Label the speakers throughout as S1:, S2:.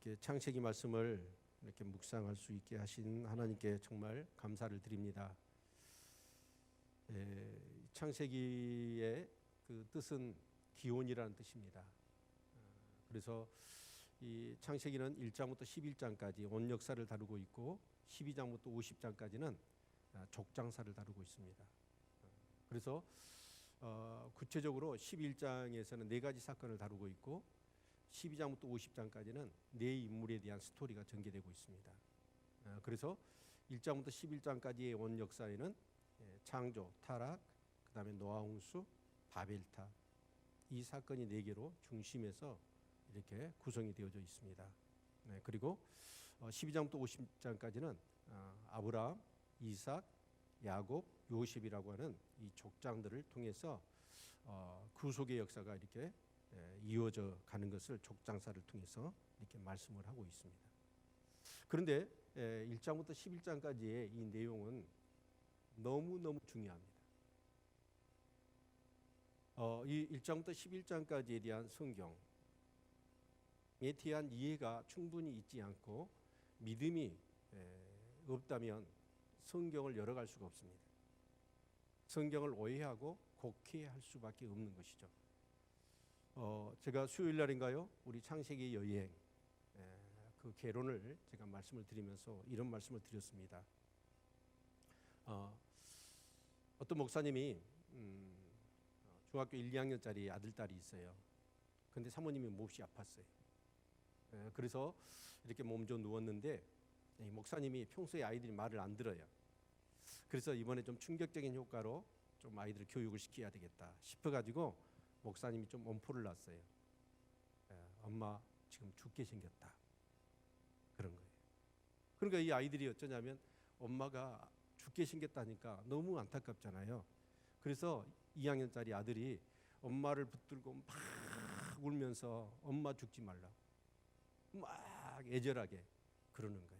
S1: 이렇게 창세기 말씀을 이렇게 묵상할 수 있게 하신 하나님께 정말 감사를 드립니다. 창세기의 그 뜻은 기원이라는 뜻입니다. 그래서 이 창세기는 1장부터 11장까지 온 역사를 다루고 있고 12장부터 50장까지는 족장사를 다루고 있습니다. 그래서 구체적으로 11장에서는 네 가지 사건을 다루고 있고 12장부터 50장까지는 네 인물에 대한 스토리가 전개되고 있습니다. 그래서 1장부터 11장까지의 온 역사에는 창조, 타락, 그 다음에 노아 홍수, 바벨탑 이 사건이 네 개로 중심에서 이렇게 구성이 되어져 있습니다. 그리고 12장부터 50장까지는 아브라함, 이삭, 야곱, 요셉이라고 하는 이 족장들을 통해서 구속의 역사가 이렇게 이어져 가는 것을 족장사를 통해서 이렇게 말씀을 하고 있습니다. 그런데 1장부터 11장까지의 이 내용은 너무너무 중요합니다. 이 1장부터 11장까지에 대한 성경에 대한 이해가 충분히 있지 않고 믿음이 없다면 성경을 열어갈 수가 없습니다. 성경을 오해하고 곡해할 수밖에 없는 것이죠. 제가 수요일 날인가요? 우리 창세기 여행 그 개론을 제가 말씀을 드리면서 이런 말씀을 드렸습니다. 어떤 목사님이 중학교 1, 2학년짜리 아들, 딸이 있어요. 근데 사모님이 몹시 아팠어요. 그래서 이렇게 몸져 누웠는데 이 목사님이 평소에 아이들이 말을 안 들어요. 그래서 이번에 좀 충격적인 효과로 좀 아이들을 교육을 시켜야 되겠다 싶어가지고 목사님이 좀 엄포를 놨어요. 엄마 지금 죽게 생겼다. 그런 거예요. 그러니까 이 아이들이 어쩌냐면 엄마가 죽게 생겼다니까 너무 안타깝잖아요. 그래서 2학년짜리 아들이 엄마를 붙들고 막 울면서 엄마 죽지 말라. 막 애절하게 그러는 거예요.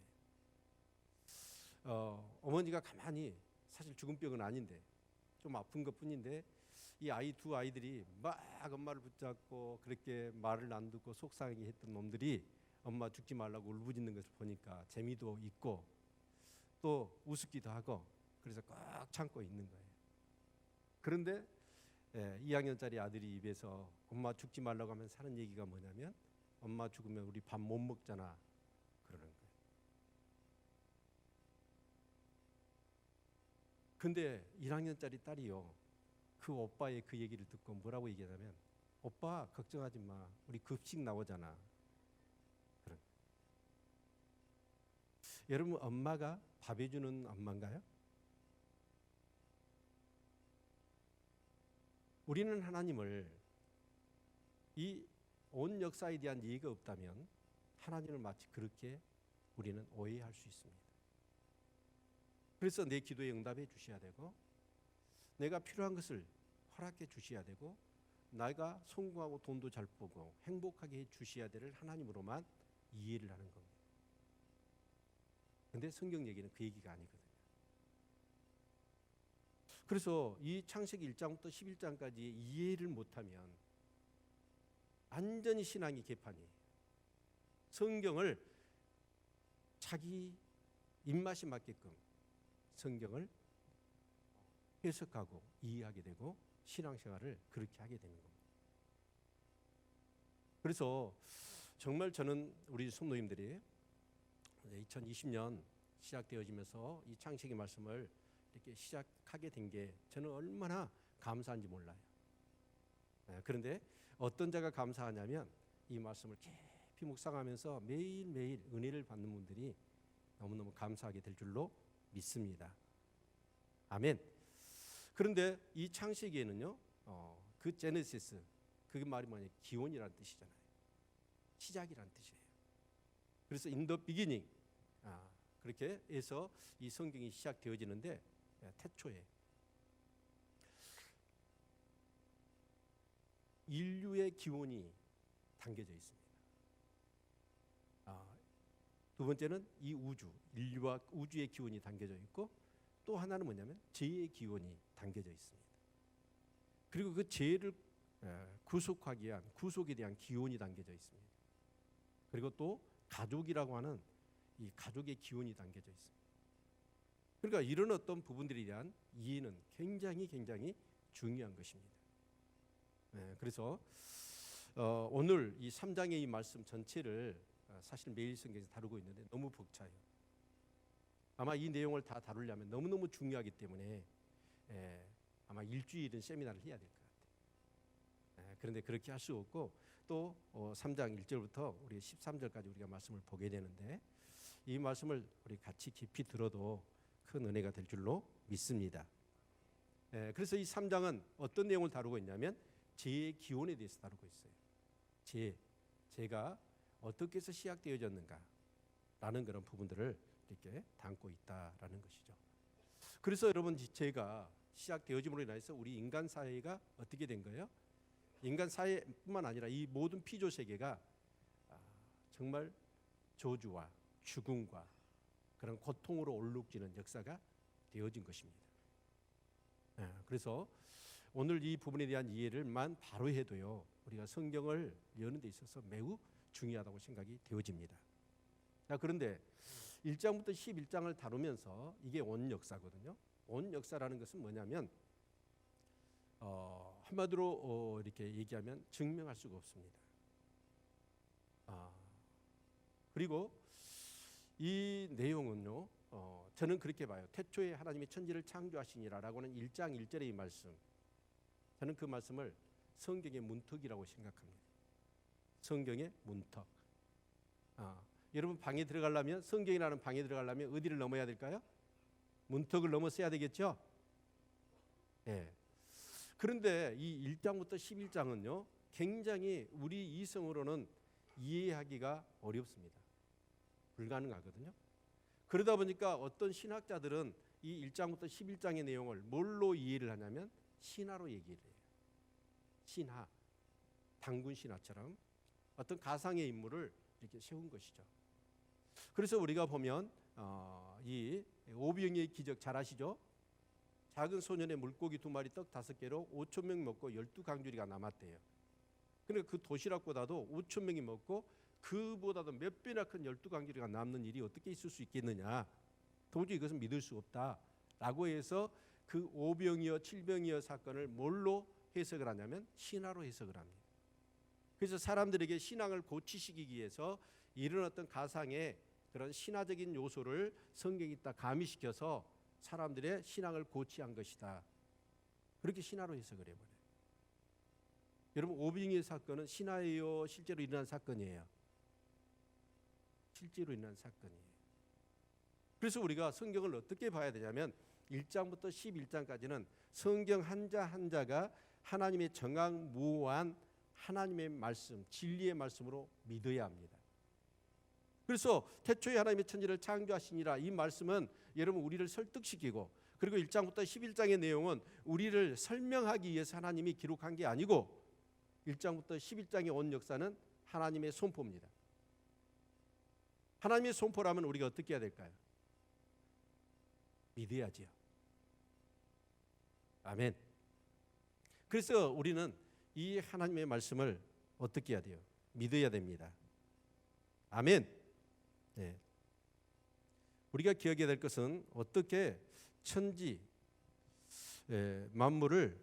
S1: 어머니가 가만히 사실 죽은 병은 아닌데 좀 아픈 것뿐인데 이 두 아이들이 막 엄마를 붙잡고 그렇게 말을 안 듣고 속상하게 했던 놈들이 엄마 죽지 말라고 울부짖는 것을 보니까 재미도 있고 또 우습기도 하고 그래서 꽉 참고 있는 거예요. 그런데 2학년짜리 아들이 입에서 엄마 죽지 말라고 하면 하는 얘기가 뭐냐면 엄마 죽으면 우리 밥 못 먹잖아 그러는 거예요. 근데 1학년짜리 딸이요. 그 오빠의 그 얘기를 듣고 뭐라고 얘기하냐면 오빠 걱정하지 마. 우리 급식 나오잖아. 그런. 여러분 엄마가 밥 해주는 엄마인가요? 우리는 하나님을 이 온 역사에 대한 이해가 없다면 하나님을 마치 그렇게 우리는 오해할 수 있습니다. 그래서 내 기도에 응답해 주셔야 되고 내가 필요한 것을 허락해 주셔야 되고 내가 성공하고 돈도 잘 벌고 행복하게 해 주셔야 될 하나님으로만 이해를 하는 겁니다. 그런데 성경 얘기는 그 얘기가 아니거든요. 그래서 이 창세기 1장부터 11장까지 이해를 못하면 완전히 신앙이 개판이에요. 성경을 자기 입맛에 맞게끔 성경을 해석하고 이해하게 되고 신앙생활을 그렇게 하게 되는 겁니다. 그래서 정말 저는 우리 성도님들이 2020년 시작되어지면서 이 창세기 말씀을 이렇게 시작하게 된 게 저는 얼마나 감사한지 몰라요. 그런데 어떤 자가 감사하냐면 이 말씀을 깊이 묵상하면서 매일매일 은혜를 받는 분들이 너무너무 감사하게 될 줄로 믿습니다. 아멘. 그런데 이 창세기에는요, 그 제네시스, 그게 말이 뭐냐, 기원이라는 뜻이잖아요. 시작이라는 뜻이에요. 그래서 in the beginning, 그렇게 해서 이 성경이 시작되어지는데 태초에 인류의 기원이 담겨져 있습니다. 두 번째는 이 우주, 인류와 우주의 기원이 담겨져 있고 또 하나는 뭐냐면 죄의 기원이 담겨져 있습니다. 그리고 그 죄를 구속하기 위한 구속에 대한 기원이 담겨져 있습니다. 그리고 또 가족이라고 하는 이 가족의 기원이 담겨져 있습니다. 그러니까 이런 어떤 부분들에 대한 이해는 굉장히 중요한 것입니다. 그래서 오늘 이 3장의 이 말씀 전체를 사실 매일 성경에서 다루고 있는데 너무 벅차요. 아마 이 내용을 다 다루려면 너무너무 중요하기 때문에 아마 일주일은 세미나를 해야 될 것 같아요. 그런데 그렇게 할 수 없고 또 3장 1절부터 우리 13절까지 우리가 말씀을 보게 되는데 이 말씀을 우리 같이 깊이 들어도 큰 은혜가 될 줄로 믿습니다. 그래서 이 3장은 어떤 내용을 다루고 있냐면 죄의 기원에 대해서 다루고 있어요. 죄가 어떻게 해서 시작되어졌는가라는 그런 부분들을 이렇게 담고 있다라는 것이죠. 그래서 여러분 죄가 시작되어짐으로 인해서 우리 인간 사회가 어떻게 된 거예요? 인간 사회뿐만 아니라 이 모든 피조 세계가 정말 저주와 죽음과 그런 고통으로 얼룩지는 역사가 되어진 것입니다. 그래서 오늘 이 부분에 대한 이해를만 바로 해도요 우리가 성경을 여는 데 있어서 매우 중요하다고 생각이 되어집니다. 그런데 1장부터 11장을 다루면서 이게 온 역사거든요. 온 역사라는 것은 뭐냐면 한마디로 이렇게 얘기하면 증명할 수가 없습니다. 그리고 이 내용은요 저는 그렇게 봐요. 태초에 하나님이 천지를 창조하시니라라고는 1장 1절의 이 말씀, 저는 그 말씀을 성경의 문턱이라고 생각합니다. 성경의 문턱. 여러분 방에 들어가려면, 성경이라는 방에 들어가려면 어디를 넘어야 될까요? 문턱을 넘어서야 되겠죠? 그런데 이 1장부터 11장은요 굉장히 우리 이성으로는 이해하기가 어렵습니다. 불가능하거든요. 그러다 보니까 어떤 신학자들은 이 1장부터 11장의 내용을 뭘로 이해를 하냐면 신화로 얘기를 해요. 신화, 단군 신화처럼 어떤 가상의 인물을 이렇게 세운 것이죠. 그래서 우리가 보면 이 오병이의 기적 잘 아시죠? 작은 소년의 물고기 2마리 떡 5개로 5,000명 먹고 12강줄이가 남았대요. 그러니까 그 도시락보다도 5,000명이 먹고 그보다도 몇 배나 큰 12강줄이가 남는 일이 어떻게 있을 수 있겠느냐. 도저히 이것은 믿을 수 없다라고 해서 그 오병이어 7병이어 사건을 뭘로 해석을 하냐면 신화로 해석을 합니다. 그래서 사람들에게 신앙을 고치시키기 위해서 이런 어떤 가상의 그런 신화적인 요소를 성경이 딱 가미시켜서 사람들의 신앙을 고치한 것이다. 그렇게 신화로 해석을 해버려요. 여러분 오병이어 사건은 신화예요? 실제로 일어난 사건이에요? 실제로 일어난 사건이에요. 그래서 우리가 성경을 어떻게 봐야 되냐면 1장부터 11장까지는 성경 한자 한자가 하나님의 정확무오한 하나님의 말씀, 진리의 말씀으로 믿어야 합니다. 그래서 태초에 하나님의 천지를 창조하시니라 이 말씀은 여러분 우리를 설득시키고, 그리고 1장부터 11장의 내용은 우리를 설명하기 위해서 하나님이 기록한 게 아니고 1장부터 11장의 온 역사는 하나님의 선포입니다. 하나님의 선포라면 우리가 어떻게 해야 될까요? 믿어야지요. 아멘. 그래서 우리는 이 하나님의 말씀을 어떻게 해야 돼요? 믿어야 됩니다. 아멘. 네. 우리가 기억해야 될 것은 어떻게 천지 만물을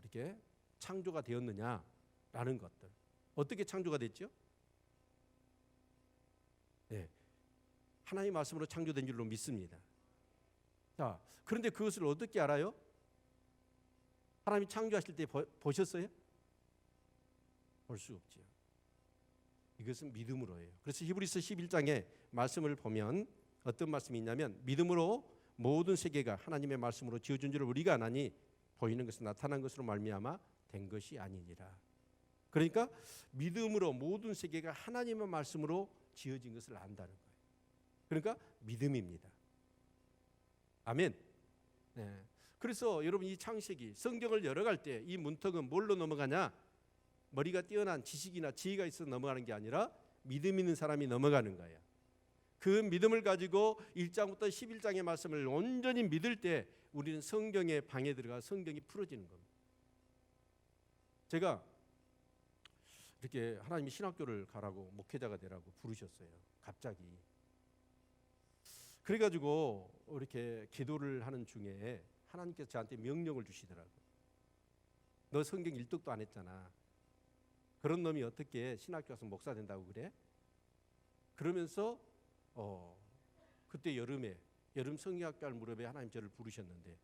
S1: 이렇게 창조가 되었느냐라는 것들. 어떻게 창조가 됐죠? 네. 하나님의 말씀으로 창조된 줄로 믿습니다. 자, 그런데 그것을 어떻게 알아요? 하나님이 창조하실 때 보셨어요? 볼 수 없지요. 이것은 믿음으로 해요. 그래서 히브리서 11장의 말씀을 보면 어떤 말씀이 있냐면 믿음으로 모든 세계가 하나님의 말씀으로 지어준 줄을 우리가 아나니 보이는 것은 나타난 것으로 말미암아 된 것이 아니니라. 그러니까 믿음으로 모든 세계가 하나님의 말씀으로 지어진 것을 안다는 거예요. 그러니까 믿음입니다. 아멘. 네. 그래서 여러분 이 창세기 성경을 열어갈 때 이 문턱은 뭘로 넘어가냐? 머리가 뛰어난 지식이나 지혜가 있어서 넘어가는 게 아니라 믿음 있는 사람이 넘어가는 거예요. 그 믿음을 가지고 1장부터 11장의 말씀을 온전히 믿을 때 우리는 성경의 방에 들어가 성경이 풀어지는 겁니다. 제가 이렇게 하나님이 신학교를 가라고 목회자가 되라고 부르셨어요. 갑자기. 그래가지고 이렇게 기도를 하는 중에 하나님께서 저한테 명령을 주시더라고. 너 성경 일독도 안 했잖아. 그런 놈이 어떻게 신학교 가서 목사 된다고 그래? 그러면서 그때 여름 성경학과를 무렵에 하나님 저를 부르셨는데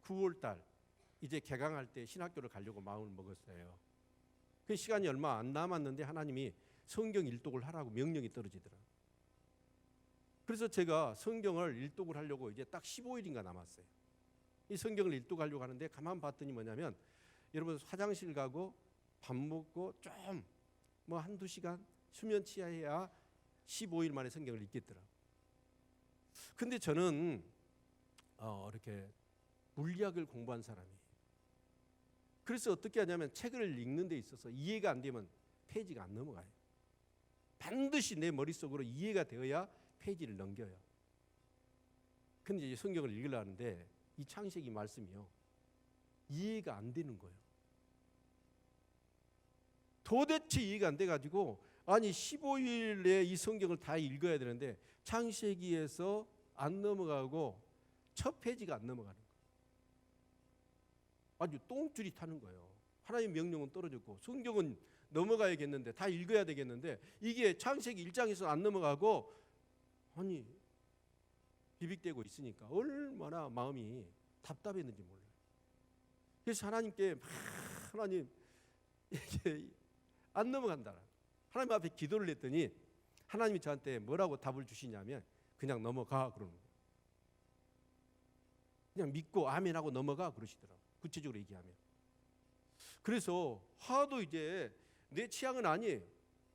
S1: 9월 달 이제 개강할 때 신학교를 가려고 마음을 먹었어요. 그 시간이 얼마 안 남았는데 하나님이 성경 일독을 하라고 명령이 떨어지더라고요. 그래서 제가 성경을 일독을 하려고 이제 딱 15일인가 남았어요. 이 성경을 일독하려고 하는데 가만 봤더니 뭐냐면 여러분 화장실 가고 밥 먹고 좀 뭐 한두 시간 수면 취해야 15일 만에 성경을 읽겠더라고요. 근데 저는 이렇게 물리학을 공부한 사람이에요. 그래서 어떻게 하냐면 책을 읽는 데 있어서 이해가 안 되면 페이지가 안 넘어가요. 반드시 내 머릿속으로 이해가 되어야 페이지를 넘겨요. 근데 이제 성경을 읽으려 하는데 이 창세기 말씀이요. 이해가 안 되는 거예요. 도대체 이해가 안 돼가지고 아니 15일에 이 성경을 다 읽어야 되는데 창세기에서 안 넘어가고 첫 페이지가 안 넘어가는 거예요. 아주 똥줄이 타는 거예요. 하나님의 명령은 떨어졌고 성경은 넘어가야겠는데 다 읽어야 되겠는데 이게 창세기 1장에서 안 넘어가고 아니 비빅대고 있으니까 얼마나 마음이 답답했는지 몰라요. 그래서 하나님께 하나님 이게 안 넘어간다. 하나님 앞에 기도를 했더니 하나님이 저한테 뭐라고 답을 주시냐면 그냥 넘어가 그러는 거예요. 그냥 믿고 아멘하고 넘어가 그러시더라고요. 구체적으로 얘기하면. 그래서 하도 이제 내 취향은 아니에요.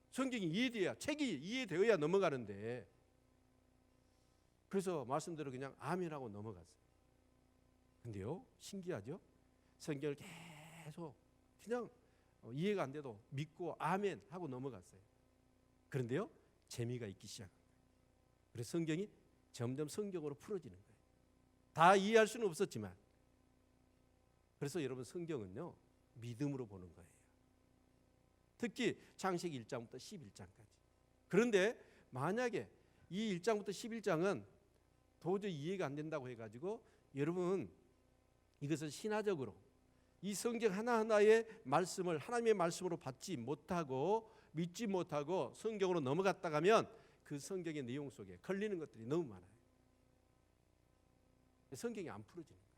S1: 성경이 이해돼야 책이 이해되어야 넘어가는데 그래서 말씀대로 그냥 아멘하고 넘어갔어요. 근데요 신기하죠? 성경을 계속 그냥 이해가 안 돼도 믿고 아멘 하고 넘어갔어요. 그런데요 재미가 있기 시작합니다. 그래서 성경이 점점 성경으로 풀어지는 거예요. 다 이해할 수는 없었지만 그래서 여러분 성경은요 믿음으로 보는 거예요. 특히 창세기 1장부터 11장까지. 그런데 만약에 이 1장부터 11장은 도저히 이해가 안 된다고 해가지고 여러분 이것을 신화적으로 이 성경 하나하나의 말씀을 하나님의 말씀으로 받지 못하고 믿지 못하고 성경으로 넘어갔다 가면 그 성경의 내용 속에 걸리는 것들이 너무 많아요. 성경이 안 풀어지는 거예요.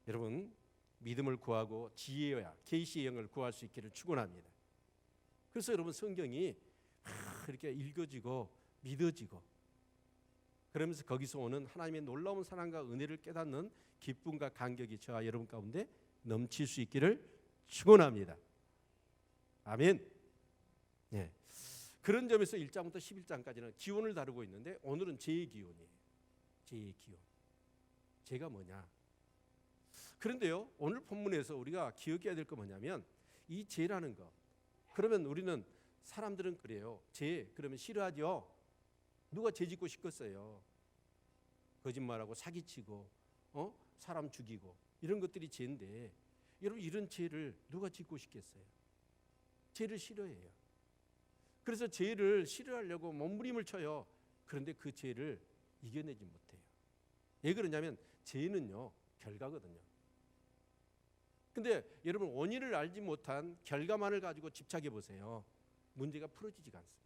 S1: 여러분 믿음을 구하고 지혜와 계시의 영을 구할 수 있기를 축원합니다. 그래서 여러분 성경이 이렇게 읽어지고 믿어지고 그러면서 거기서 오는 하나님의 놀라운 사랑과 은혜를 깨닫는 기쁨과 감격이 저와 여러분 가운데 넘칠 수 있기를 축원합니다. 아멘. 네. 그런 점에서 1장부터 11장까지는 기원을 다루고 있는데 오늘은 죄의 기원이에요. 죄의 기원. 죄가 뭐냐? 그런데요 오늘 본문에서 우리가 기억해야 될 거 뭐냐면 이 죄라는 거. 그러면 우리는 사람들은 그래요. 죄 그러면 싫어하죠. 누가 죄 짓고 싶겠어요. 거짓말하고 사기치고 사람 죽이고 이런 것들이 죄인데 여러분 이런 죄를 누가 짓고 싶겠어요. 죄를 싫어해요. 그래서 죄를 싫어하려고 몸부림을 쳐요. 그런데 그 죄를 이겨내지 못해요. 왜 그러냐면 죄는요 결과거든요. 근데 여러분 원인을 알지 못한 결과만을 가지고 집착해 보세요. 문제가 풀어지지가 않습니다.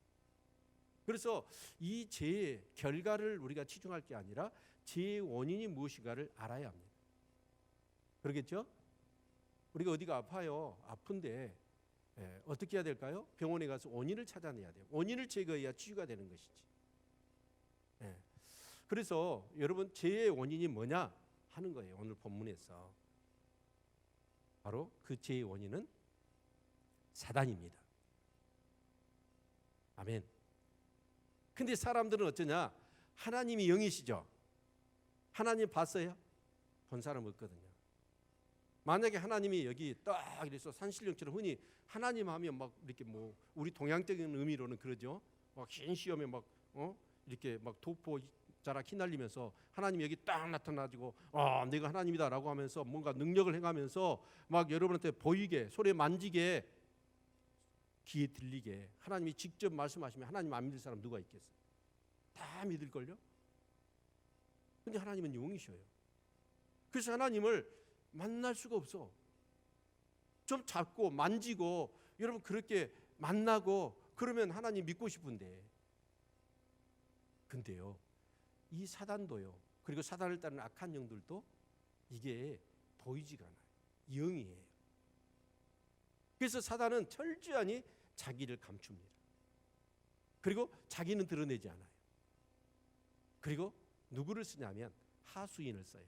S1: 그래서 이 죄의 결과를 우리가 치중할 게 아니라 죄의 원인이 무엇인가를 알아야 합니다. 그러겠죠? 우리가 어디가 아파요. 아픈데 어떻게 해야 될까요? 병원에 가서 원인을 찾아내야 돼요. 원인을 제거해야 치유가 되는 것이지. 그래서 여러분 죄의 원인이 뭐냐 하는 거예요. 오늘 본문에서. 바로 그 죄의 원인은 사단입니다. 아멘. 근데 사람들은 어쩌냐? 하나님이 영이시죠. 하나님 봤어요? 본 사람 없거든요. 만약에 하나님이 여기 딱 이래서 산신령처럼 흔히 하나님 하면 막 이렇게 뭐 우리 동양적인 의미로는 그러죠. 막 흰 시험에 막 이렇게 막 도포 젓가락 휘날리면서 하나님 여기 딱 나타나지고 내가 하나님이다라고 하면서 뭔가 능력을 행하면서 막 여러분한테 보이게, 손에 만지게, 귀에 들리게 하나님이 직접 말씀하시면 하나님 안 믿을 사람 누가 있겠어요? 다 믿을걸요? 근데 하나님은 영이셔요. 그래서 하나님을 만날 수가 없어. 좀 잡고 만지고 여러분 그렇게 만나고 그러면 하나님 믿고 싶은데, 근데요 이 사단도요, 그리고 사단을 따르는 악한 영들도 이게 보이지가 않아요. 영이에요. 그래서 사단은 철저히 자기를 감춥니다. 그리고 자기는 드러내지 않아요. 그리고 누구를 쓰냐면 하수인을 써요.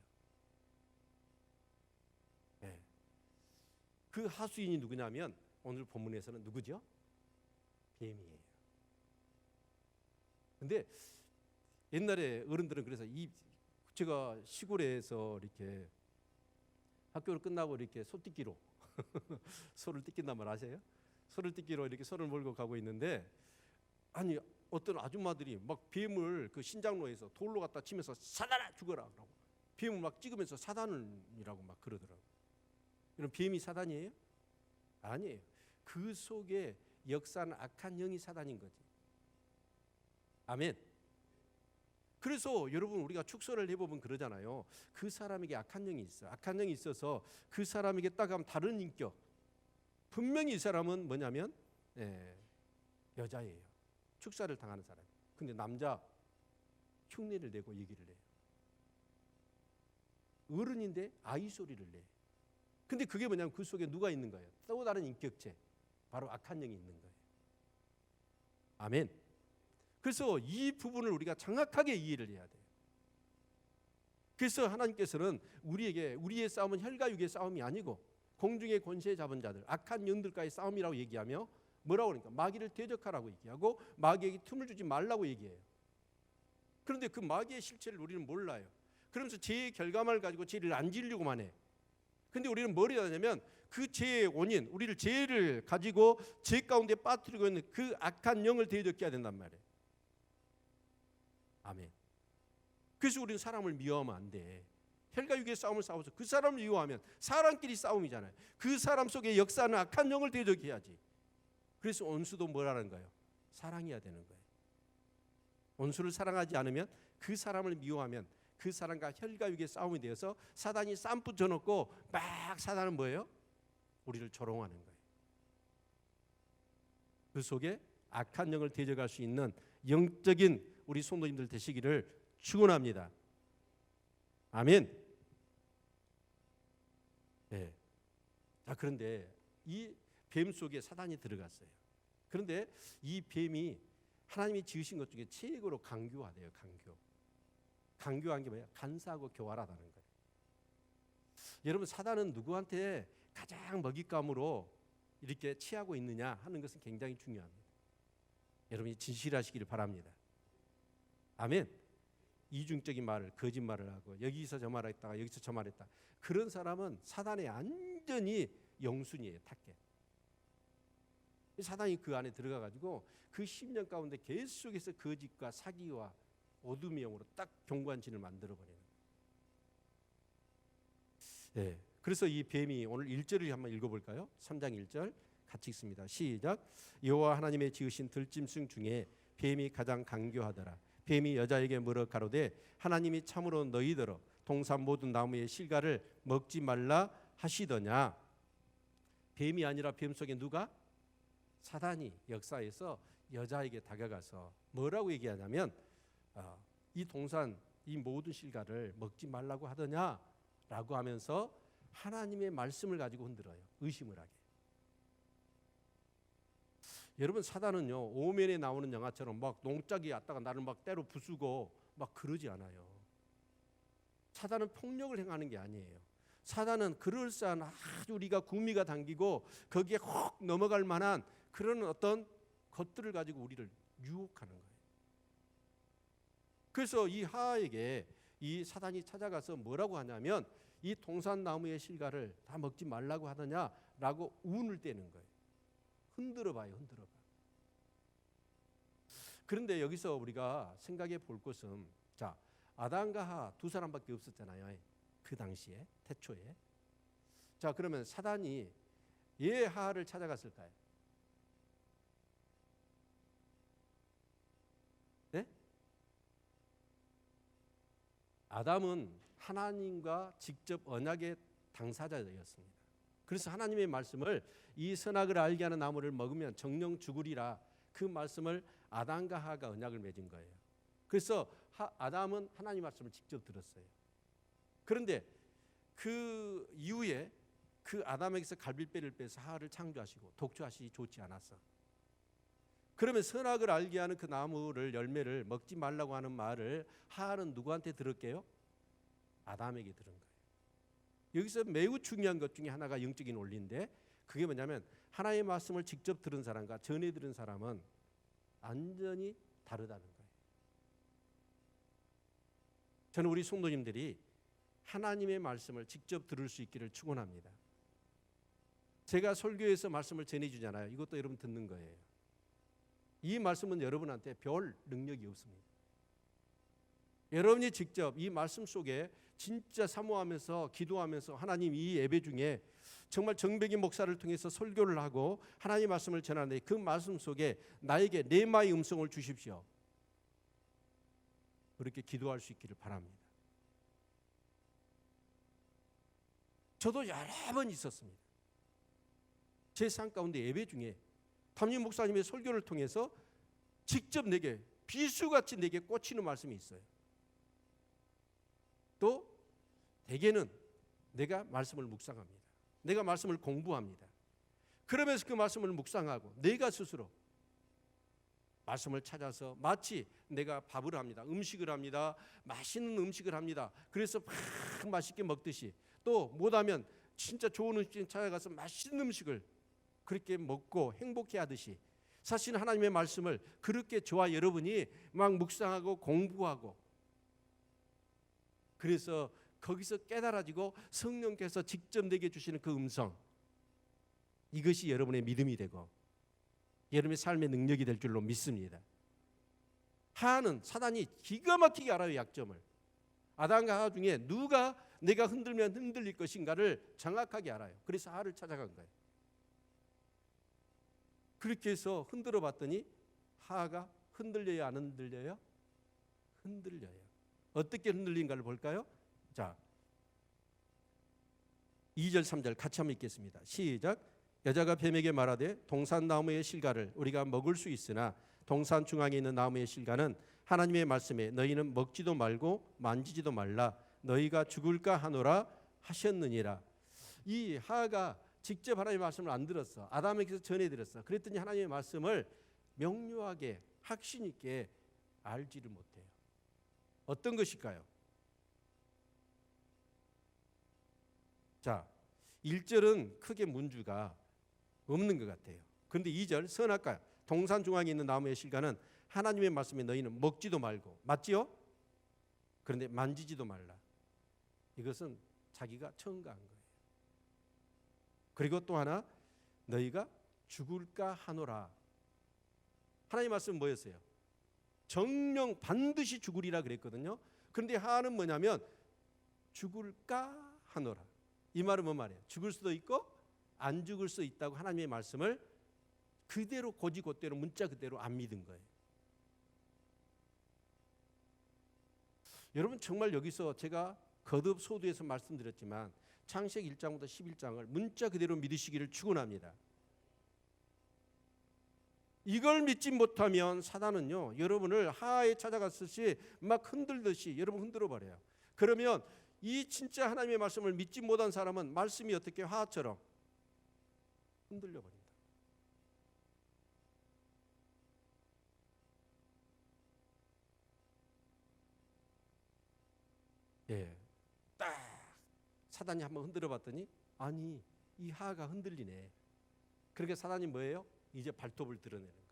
S1: 네. 그 하수인이 누구냐면 오늘 본문에서는 누구죠? 뱀이에요. 근데 옛날에 어른들은 그래서 제가 시골에서 이렇게 학교를 끝나고 이렇게 소띠기로 소를 띠낀단 말 아세요? 소를 띠끼러 이렇게 소를 몰고 가고 있는데, 아니 어떤 아줌마들이 막 뱀을 그 신장로에서 돌로 갖다 치면서 사단아 죽어라 라고 뱀을 막 찍으면서 사단이라고 막 그러더라고요. 이런 뱀이 사단이에요? 아니에요. 그 속에 역사는 악한 영이 사단인 거지. 아멘. 그래서 여러분 우리가 축소를 해보면 그러잖아요. 그 사람에게 악한 영이 있어. 악한 영이 있어서 그 사람에게 딱 하면 다른 인격. 분명히 이 사람은 뭐냐면 여자예요. 축사를 당하는 사람. 근데 남자 흉내를 내고 얘기를 해요. 어른인데 아이 소리를 내. 근데 그게 뭐냐면 그 속에 누가 있는 거예요? 또 다른 인격체. 바로 악한 영이 있는 거예요. 아멘. 그래서 이 부분을 우리가 정확하게 이해를 해야 돼요. 그래서 하나님께서는 우리에게 우리의 싸움은 혈과 육의 싸움이 아니고 공중의 권세 잡은 자들, 악한 영들과의 싸움이라고 얘기하며 뭐라고 그러니까 마귀를 대적하라고 얘기하고 마귀에게 틈을 주지 말라고 얘기해요. 그런데 그 마귀의 실체를 우리는 몰라요. 그러면서 죄의 결과만을 가지고 죄를 안 지으려고만 해. 근데 우리는 뭘 해야 되냐면 그 죄의 원인, 우리를 죄를 가지고 죄 가운데 빠뜨리고 있는 그 악한 영을 대적해야 된단 말이에요. 아멘. 그래서 우리는 사람을 미워하면 안 돼. 혈과 육의 싸움을 싸워서 그 사람을 미워하면 사람끼리 싸움이잖아요. 그 사람 속에 역사하는 악한 영을 대적해야지. 그래서 원수도 뭐라는 거예요? 사랑해야 되는 거예요. 원수를 사랑하지 않으면 그 사람을 미워하면 그 사람과 혈과 육의 싸움이 되어서 사단이 쌈 붙여놓고 막 사단은 뭐예요? 우리를 조롱하는 거예요. 그 속에 악한 영을 대적할 수 있는 영적인 우리 성도님들 되시기를 축원합니다. 아멘. 네. 자, 그런데 이 뱀 속에 사단이 들어갔어요. 그런데 이 뱀이 하나님이 지으신 것 중에 최고로 강교하대요. 강교한 게 뭐예요? 간사하고 교활하다는 거예요. 여러분 사단은 누구한테 가장 먹잇감으로 이렇게 취하고 있느냐 하는 것은 굉장히 중요합니다. 여러분이 진실하시기를 바랍니다. 아멘. 이중적인 말을, 거짓말을 하고 여기서 저 말했다가 여기서 저 말했다. 그런 사람은 사단의 완전히 영순이에요. 타겟. 사단이 그 안에 들어가가지고 그 심령 가운데 계속해서 거짓과 사기와 어둠의 영으로 딱 경관진을 만들어버리는 거예요. 네. 그래서 이 뱀이 오늘 1절을 한번 읽어볼까요? 3장 1절 같이 읽습니다. 시작. 여호와 하나님의 지으신 들짐승 중에 뱀이 가장 강교하더라. 뱀이 여자에게 물어 가로되 하나님이 참으로 너희더러 동산 모든 나무의 실과를 먹지 말라 하시더냐. 뱀이 아니라 뱀 속에 누가? 사단이 역사에서 여자에게 다가가서 뭐라고 얘기하냐면 이 동산 이 모든 실과를 먹지 말라고 하더냐라고 하면서 하나님의 말씀을 가지고 흔들어요. 의심을 하게. 여러분 사단은요 오면에 나오는 영화처럼 막 농짝이 왔다가 나를 막 때로 부수고 막 그러지 않아요. 사단은 폭력을 행하는 게 아니에요. 사단은 그럴싸한 아주 우리가 구미가 당기고 거기에 혹 넘어갈 만한 그런 어떤 것들을 가지고 우리를 유혹하는 거예요. 그래서 이 하하에게 이 사단이 찾아가서 뭐라고 하냐면 이 동산나무의 실과를 다 먹지 말라고 하더냐라고 운을 떼는 거예요. 흔들어봐요. 흔들어봐. 그런데 여기서 우리가 생각해 볼 것은 자 아담과 하와 두 사람밖에 없었잖아요. 그 당시에 태초에. 자, 그러면 사단이 왜 하와를 찾아갔을까요? 네? 아담은 하나님과 직접 언약의 당사자였습니다. 그래서 하나님의 말씀을 이 선악을 알게 하는 나무를 먹으면 정령 죽으리라, 그 말씀을 아담과 하와가 언약을 맺은 거예요. 그래서 아담은 하나님 말씀을 직접 들었어요. 그런데 그 이후에 그 아담에게서 갈빗배를 빼서 하와를 창조하시고 독주하시기 좋지 않았어. 그러면 선악을 알게 하는 그 나무를 열매를 먹지 말라고 하는 말을 하와는 누구한테 들었게요? 아담에게 들은 거예요. 여기서 매우 중요한 것 중에 하나가 영적인 원리인데, 그게 뭐냐면 하나님의 말씀을 직접 들은 사람과 전해 들은 사람은 완전히 다르다는 거예요. 저는 우리 성도님들이 하나님의 말씀을 직접 들을 수 있기를 축원합니다. 제가 설교에서 말씀을 전해주잖아요. 이것도 여러분 듣는 거예요. 이 말씀은 여러분한테 별 능력이 없습니다. 여러분이 직접 이 말씀 속에 진짜 사모하면서 기도하면서 하나님, 이 예배 중에 정말 정백이 목사를 통해서 설교를 하고 하나님의 말씀을 전하는데 그 말씀 속에 나에게 레마의 음성을 주십시오. 그렇게 기도할 수 있기를 바랍니다. 저도 여러 번 있었습니다. 제 삶 가운데 예배 중에 담임 목사님의 설교를 통해서 직접 내게 비수같이 내게 꽂히는 말씀이 있어요. 또 대개는 내가 말씀을 묵상합니다. 내가 말씀을 공부합니다. 그러면서 그 말씀을 묵상하고 내가 스스로 말씀을 찾아서 마치 내가 밥을 합니다. 음식을 합니다. 맛있는 음식을 합니다. 그래서 막 맛있게 먹듯이, 또 못하면 진짜 좋은 음식 찾아가서 맛있는 음식을 그렇게 먹고 행복해 하듯이, 사실 하나님의 말씀을 그렇게 저와 여러분이 막 묵상하고 공부하고, 그래서 거기서 깨달아지고 성령께서 직접 내게 주시는 그 음성, 이것이 여러분의 믿음이 되고 여러분의 삶의 능력이 될 줄로 믿습니다. 하와는 사단이 기가 막히게 알아요. 약점을. 아담과 하와 중에 누가 내가 흔들면 흔들릴 것인가를 정확하게 알아요. 그래서 하와를 찾아간 거예요. 그렇게 해서 흔들어 봤더니 하와가 흔들려요, 안 흔들려요? 흔들려요. 어떻게 흔들린가를 볼까요? 자, 2절 3절 같이 한번 읽겠습니다. 시작. 여자가 뱀에게 말하되 동산 나무의 실과를 우리가 먹을 수 있으나 동산 중앙에 있는 나무의 실과는 하나님의 말씀에 너희는 먹지도 말고 만지지도 말라 너희가 죽을까 하노라 하셨느니라. 이 하와가 직접 하나님의 말씀을 안 들었어. 아담에게서 전해드렸어. 그랬더니 하나님의 말씀을 명료하게 확신 있게 알지를 못해요. 어떤 것일까요? 자, 1절은 크게 문제가 없는 것 같아요. 그런데 2절 선악과 동산 중앙에 있는 나무의 실과는 하나님의 말씀에 너희는 먹지도 말고, 맞지요? 그런데 만지지도 말라. 이것은 자기가 청가한 거예요. 그리고 또 하나, 너희가 죽을까 하노라. 하나님 말씀은 뭐였어요? 정령 반드시 죽으리라 그랬거든요. 그런데 하나는 뭐냐면 죽을까 하노라. 이 말은 뭔 말이에요? 죽을 수도 있고 안 죽을 수 있다고 하나님의 말씀을 그대로 고지고대로 문자 그대로 안 믿은 거예요. 여러분 정말 여기서 제가 거듭 소두에서 말씀드렸지만 창세기 1장부터 11장을 문자 그대로 믿으시기를 축원합니다. 이걸 믿지 못하면 사단은요, 여러분을 하와에 찾아갔듯이 막 흔들듯이 여러분 흔들어 버려요. 그러면 이 진짜 하나님의 말씀을 믿지 못한 사람은 말씀이 어떻게 하와처럼 흔들려 버린다. 예, 딱 사단이 한번 흔들어 봤더니 아니 이 하와가 흔들리네. 그렇게 사단이 뭐예요? 이제 발톱을 드러내는 거예요.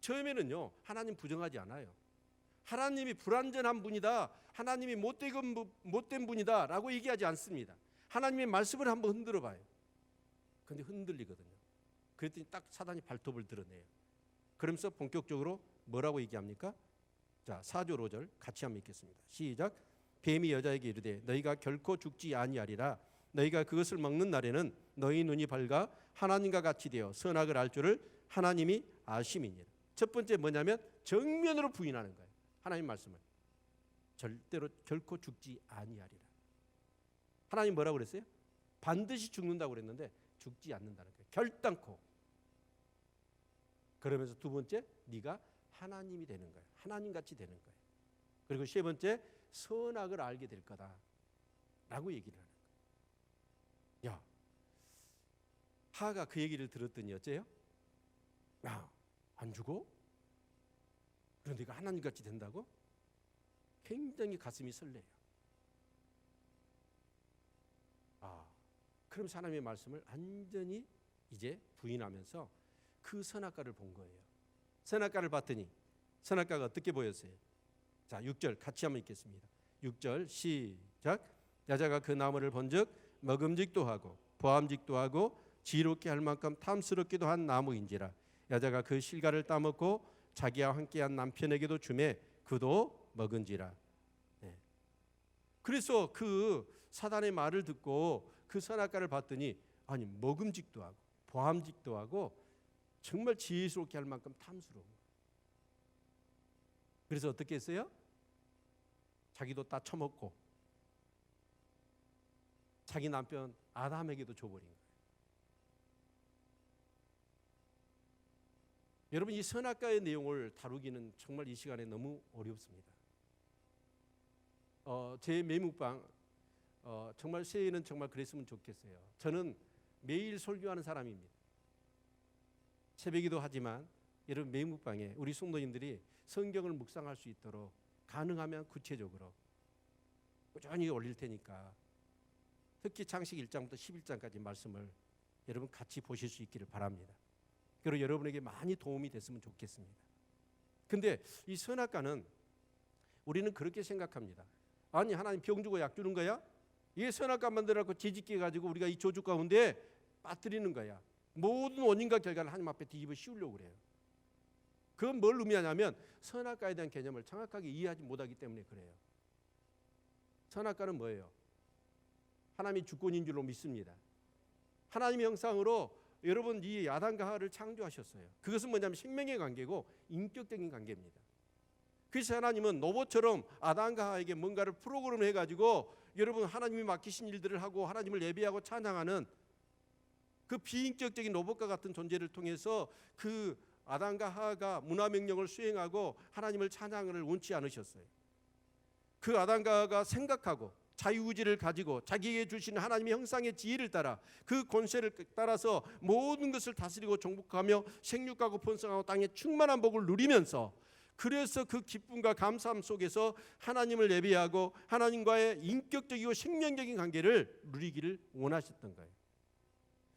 S1: 처음에는요 하나님 부정하지 않아요. 하나님이 불완전한 분이다, 하나님이 못된 분이다 라고 얘기하지 않습니다. 하나님의 말씀을 한번 흔들어 봐요. 그런데 흔들리거든요. 그랬더니 딱 사단이 발톱을 드러내요. 그러면서 본격적으로 뭐라고 얘기합니까? 자, 4절 5절 같이 한번 읽겠습니다. 시작. 뱀이 여자에게 이르되 너희가 결코 죽지 아니하리라. 너희가 그것을 먹는 날에는 너희 눈이 밝아 하나님과 같이 되어 선악을 알 줄을 하나님이 아심이니라. 첫 번째 뭐냐면 정면으로 부인하는 거예요. 하나님 말씀을 절대로 결코 죽지 아니하리라. 하나님 뭐라고 그랬어요? 반드시 죽는다고 그랬는데 죽지 않는다는 거예요. 결단코. 그러면서 두 번째, 네가 하나님이 되는 거예요. 하나님같이 되는 거예요. 그리고 세 번째, 선악을 알게 될 거다라고 얘기를 하는 거예요. 야, 하가 그 얘기를 들었더니 어째요? 야, 안 죽어? 그럼 네가 하나님같이 된다고? 굉장히 가슴이 설레요. 그럼 하나님의 말씀을 완전히 이제 부인하면서 그 선악과를 본 거예요. 선악과를 봤더니 선악과가 어떻게 보였어요? 자, 6절 같이 한번 읽겠습니다. 6절 시작. 여자가 그 나무를 본즉 먹음직도 하고 보암직도 하고 지롭게 할 만큼 탐스럽기도 한 나무인지라. 여자가 그 실과를 따먹고 자기와 함께한 남편에게도 주매 그도 먹은지라. 네. 그래서 그 사단의 말을 듣고 그 선악과를 봤더니 아니 먹음직도 하고 보암직도 하고 정말 지혜스럽게 할 만큼 탐스러운 거예요. 그래서 어떻게 했어요? 자기도 다 처먹고 자기 남편 아담에게도 줘버린 거예요. 여러분, 이 선악과의 내용을 다루기는 정말 이 시간에 너무 어렵습니다. 제 매묵방 정말 새해에는 정말 그랬으면 좋겠어요. 저는 매일 설교하는 사람입니다. 새벽기도 하지만 여러분 매묵방에 우리 성도님들이 성경을 묵상할 수 있도록 가능하면 구체적으로 꾸준히 올릴 테니까 특히 창세기 1장부터 11장까지 말씀을 여러분 같이 보실 수 있기를 바랍니다. 그리고 여러분에게 많이 도움이 됐으면 좋겠습니다. 근데 이 선악과는 우리는 그렇게 생각합니다. 아니 하나님 병 주고 약 주는 거야? 이게 선악과 만들어갖고 지짓게 가지고 우리가 이 저주 가운데 빠뜨리는 거야. 모든 원인과 결과를 하나님 앞에 뒤집어 씌우려고 그래요. 그건 뭘 의미하냐면 선악과에 대한 개념을 정확하게 이해하지 못하기 때문에 그래요. 선악과는 뭐예요? 하나님이 주권인 줄로 믿습니다. 하나님의 형상으로 여러분 이 아담과 하와를 창조하셨어요. 그것은 뭐냐면 생명의 관계고 인격적인 관계입니다. 그래서 하나님은 로봇처럼 아담과 하와에게 뭔가를 프로그램 해가지고 여러분 하나님이 맡기신 일들을 하고 하나님을 예배하고 찬양하는 그 비인격적인 로봇과 같은 존재를 통해서 그 아담과 하와가 문화명령을 수행하고 하나님을 찬양을 원치 않으셨어요. 그 아담과 하와가 생각하고 자유의지를 가지고 자기에게 주시는 하나님의 형상의 지혜를 따라 그 권세를 따라서 모든 것을 다스리고 정복하며 생육하고 번성하고 땅에 충만한 복을 누리면서 그래서 그 기쁨과 감사함 속에서 하나님을 예배하고 하나님과의 인격적이고 생명적인 관계를 누리기를 원하셨던 거예요.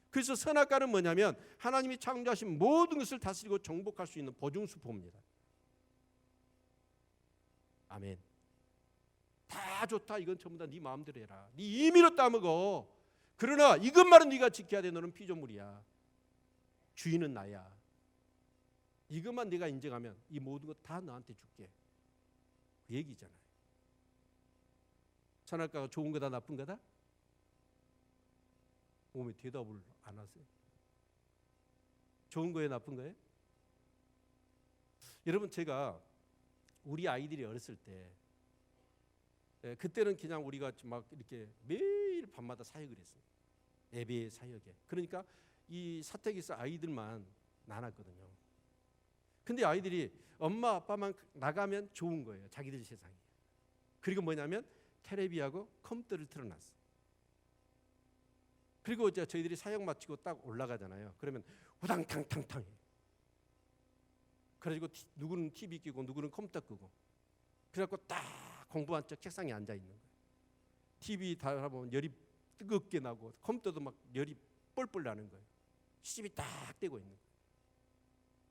S1: 그래서 선악과는 뭐냐면 하나님이 창조하신 모든 것을 다스리고 정복할 수 있는 보증수포입니다. 아멘. 다 좋다. 이건 전부 다 네 마음대로 해라. 네 임의로 따먹어. 그러나 이것만은 네가 지켜야 돼. 너는 피조물이야. 주인은 나야. 이것만 네가 인정하면 이 모든 것 다 너한테 줄게. 그 얘기잖아요. 선악과가 좋은 거다 나쁜 거다? 왜 대답을 안 하세요? 좋은 거예요 나쁜 거예요? 여러분 제가 우리 아이들이 어렸을 때 그때는 그냥 우리가 막 이렇게 매일 밤마다 사역을 했어요. 예배 사역에. 그러니까 이 사택에서 아이들만 나눴거든요. 근데 아이들이 엄마 아빠만 나가면 좋은 거예요. 자기들 세상에. 그리고 뭐냐면 텔레비하고 컴퓨터를 틀어놨어요. 그리고 이제 저희들이 사역 마치고 딱 올라가잖아요. 그러면 우당탕탕탕. 그래가지고 누구는 TV 끼고 누구는 컴퓨터 끄고. 그래갖고 딱 공부한 척 책상에 앉아 있는 거예요. TV 다 보면 열이 뜨겁게 나고 컴퓨터도 막 열이 뻘뻘 나는 거예요. 시집이 딱 떼고 있는 거예요.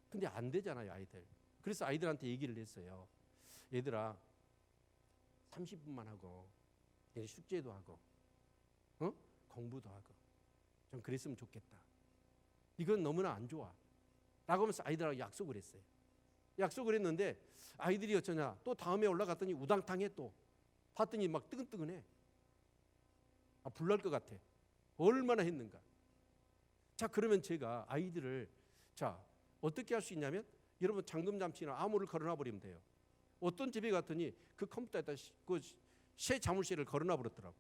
S1: 근데 안 되잖아요, 아이들. 그래서 아이들한테 얘기를 했어요. 얘들아, 30분만 하고 숙제도 하고 공부도 하고 좀 그랬으면 좋겠다. 이건 너무나 안 좋아. 라고 하면서 아이들하고 약속을 했어요. 약속을 했는데 아이들이 어쩌냐, 또 다음에 올라갔더니 우당탕해. 또 봤더니 막 뜨근뜨근해. 불날 것 같아. 얼마나 했는가. 자, 그러면 제가 아이들을 어떻게 할 수 있냐면, 여러분 잠금장치나 암호를 걸어놔 버리면 돼요. 어떤 집에 갔더니 그 컴퓨터에다 그 새 자물쇠를 걸어놔 버렸더라고.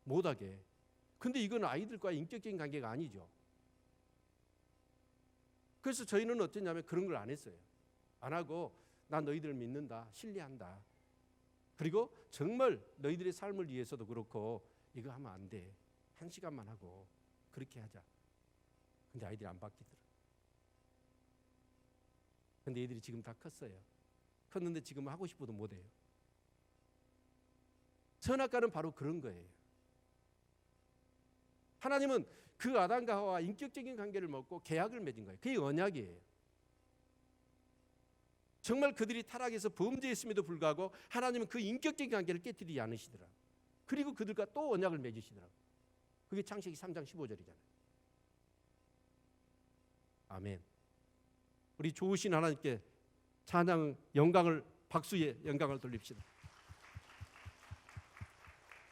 S1: 못하게. 근데 이건 아이들과의 인격적인 관계가 아니죠. 그래서 저희는 어땠냐면 그런 걸 안 했어요. 안 하고, 나 너희들을 믿는다, 신뢰한다. 그리고 정말 너희들의 삶을 위해서도 그렇고 이거 하면 안 돼. 1시간만 하고 그렇게 하자. 근데 아이들이 안 바뀌더라. 근데 애들이 지금 다 컸어요. 컸는데 지금 하고 싶어도 못해요. 선악과는 바로 그런 거예요. 하나님은 그 아담과 하와와 인격적인 관계를 맺고 계약을 맺은 거예요. 그게 언약이에요. 정말 그들이 타락해서 범죄했음에도 불구하고 하나님은 그 인격적인 관계를 깨뜨리지 않으시더라. 그리고 그들과 또 언약을 맺으시더라. 그게 창세기 3장 15절이잖아요. 아멘. 우리 좋으신 하나님께 찬양, 영광을, 박수의 영광을 돌립시다.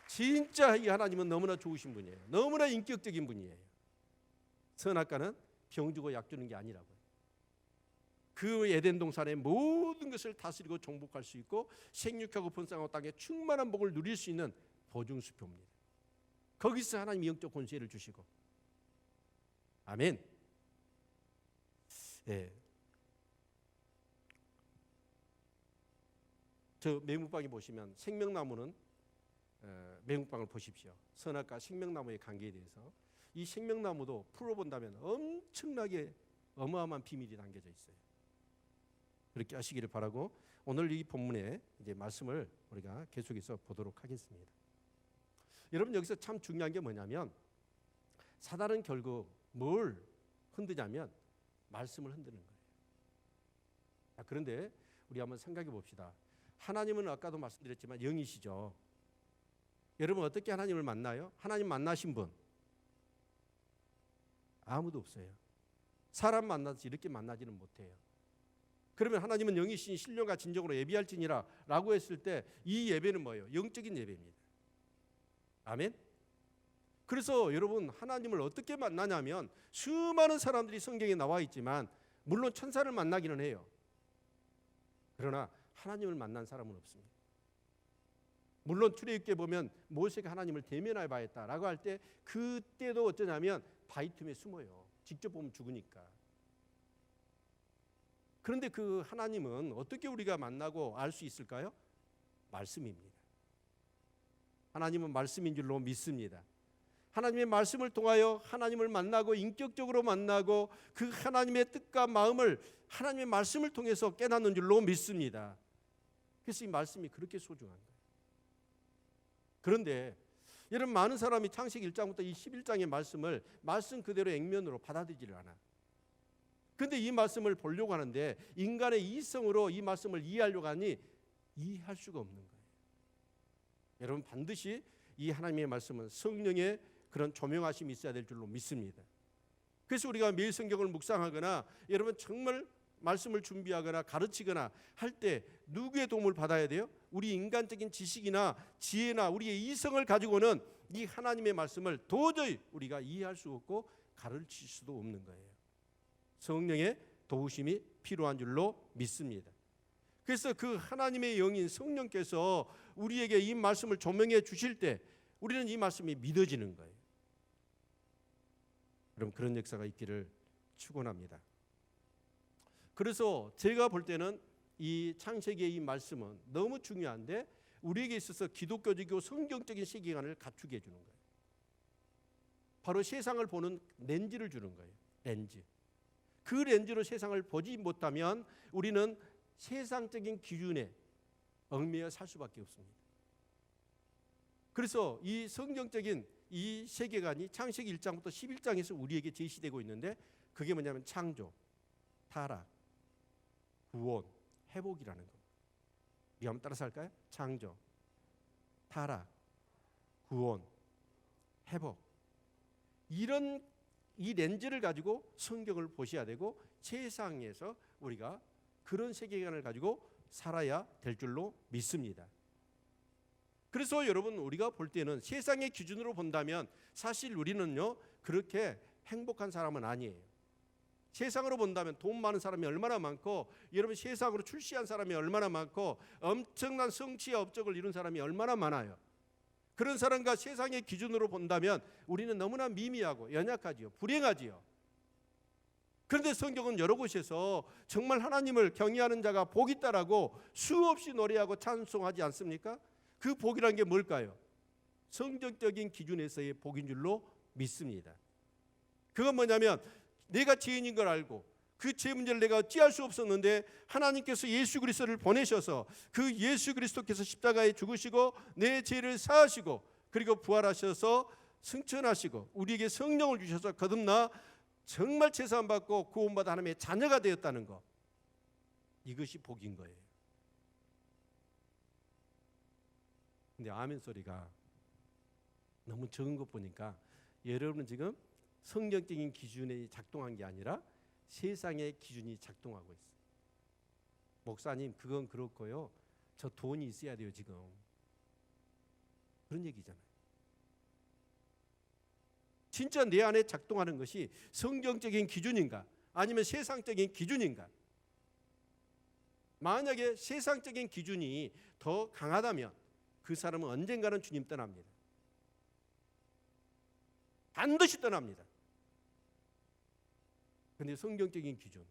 S1: 진짜 이 하나님은 너무나 좋으신 분이에요. 너무나 인격적인 분이에요. 선악과는 병 주고 약 주는 게 아니라고요. 그 에덴 동산의 모든 것을 다스리고 정복할 수 있고 생육하고 번성하고 땅에 충만한 복을 누릴 수 있는 보증수표입니다. 거기서 하나님이 영적 권세를 주시고. 아멘. 예. 저 매묵방에 보시면 생명나무는 매묵방을 보십시오. 선악과 생명나무의 관계에 대해서 이 생명나무도 풀어본다면 엄청나게 어마어마한 비밀이 담겨져 있어요. 그렇게 하시기를 바라고 오늘 이 본문의 이제 말씀을 우리가 계속해서 보도록 하겠습니다. 여러분 여기서 참 중요한 게 뭐냐면 사단은 결국 뭘 흔드냐면 말씀을 흔드는 거예요. 그런데 우리 한번 생각해 봅시다. 하나님은 아까도 말씀드렸지만 영이시죠. 여러분 어떻게 하나님을 만나요? 하나님 만나신 분 아무도 없어요. 사람 만나서 이렇게 만나지는 못해요. 그러면 하나님은 영이신 신령과 진정으로 예비할지니라 라고 했을 때 이 예배는 뭐예요? 영적인 예배입니다. 아멘. 그래서 여러분 하나님을 어떻게 만나냐면 수많은 사람들이 성경에 나와 있지만 물론 천사를 만나기는 해요. 그러나 하나님을 만난 사람은 없습니다. 물론 출애굽기에 보면 모세가 하나님을 대면해 봐야겠다라고 할 때 그때도 어쩌냐면 바위 틈에 숨어요. 직접 보면 죽으니까. 그런데 그 하나님은 어떻게 우리가 만나고 알 수 있을까요? 말씀입니다. 하나님은 말씀인 줄로 믿습니다. 하나님의 말씀을 통하여 하나님을 만나고 인격적으로 만나고 그 하나님의 뜻과 마음을 하나님의 말씀을 통해서 깨닫는 줄로 믿습니다. 그래서 이 말씀이 그렇게 소중한 거예요. 그런데 여러분 많은 사람이 창세기 1장부터 이 11장의 말씀을 말씀 그대로 액면으로 받아들이지를 않아. 그런데 이 말씀을 보려고 하는데 인간의 이성으로 이 말씀을 이해하려고 하니 이해할 수가 없는 거예요. 여러분 반드시 이 하나님의 말씀은 성령의 그런 조명하심이 있어야 될 줄로 믿습니다. 그래서 우리가 매일 성경을 묵상하거나 여러분 정말 말씀을 준비하거나 가르치거나 할 때 누구의 도움을 받아야 돼요? 우리 인간적인 지식이나 지혜나 우리의 이성을 가지고는 이 하나님의 말씀을 도저히 우리가 이해할 수 없고 가르칠 수도 없는 거예요. 성령의 도우심이 필요한 줄로 믿습니다. 그래서 그 하나님의 영인 성령께서 우리에게 이 말씀을 조명해 주실 때 우리는 이 말씀이 믿어지는 거예요. 그럼 그런 역사가 있기를 축원합니다. 그래서 제가 볼 때는 이 창세기의 이 말씀은 너무 중요한데 우리에게 있어서 기독교적이고 성경적인 세계관을 갖추게 해주는 거예요. 바로 세상을 보는 렌즈를 주는 거예요. 렌즈. 그 렌즈로 세상을 보지 못하면 우리는 세상적인 기준에 얽매여 살 수밖에 없습니다. 그래서 이 성경적인 이 세계관이 창세기 1장부터 11장에서 우리에게 제시되고 있는데 그게 뭐냐면 창조, 타락, 구원, 회복이라는 겁니다. 우리 한번 따라서 할까요? 창조, 타락, 구원, 회복. 이런 이 렌즈를 가지고 성경을 보셔야 되고 세상에서 우리가 그런 세계관을 가지고 살아야 될 줄로 믿습니다. 그래서 여러분, 우리가 볼 때는 세상의 기준으로 본다면 사실 우리는요 그렇게 행복한 사람은 아니에요. 세상으로 본다면 돈 많은 사람이 얼마나 많고, 여러분 세상으로 출시한 사람이 얼마나 많고, 엄청난 성취의 업적을 이룬 사람이 얼마나 많아요. 그런 사람과 세상의 기준으로 본다면 우리는 너무나 미미하고 연약하지요. 불행하지요. 그런데 성경은 여러 곳에서 정말 하나님을 경외하는 자가 복이 있다라고 수없이 노래하고 찬송하지 않습니까? 그 복이라는 게 뭘까요? 성경적인 기준에서의 복인 줄로 믿습니다. 그건 뭐냐면 내가 죄인인 걸 알고 그 죄 문제를 내가 어찌할 수 없었는데 하나님께서 예수 그리스도를 보내셔서 그 예수 그리스도께서 십자가에 죽으시고 내 죄를 사하시고 그리고 부활하셔서 승천하시고 우리에게 성령을 주셔서 거듭나 정말 제사함 받고 구원받아 하나님의 자녀가 되었다는 것, 이것이 복인 거예요. 근데 아멘 소리가 너무 적은 것 보니까 여러분은 지금 성경적인 기준이 작동한 게 아니라 세상의 기준이 작동하고 있어요. 목사님, 그건 그렇고요, 저 돈이 있어야 돼요 지금, 그런 얘기잖아요. 진짜 내 안에 작동하는 것이 성경적인 기준인가 아니면 세상적인 기준인가? 만약에 세상적인 기준이 더 강하다면 그 사람은 언젠가는 주님 떠납니다. 반드시 떠납니다. 그런데 성경적인 기준,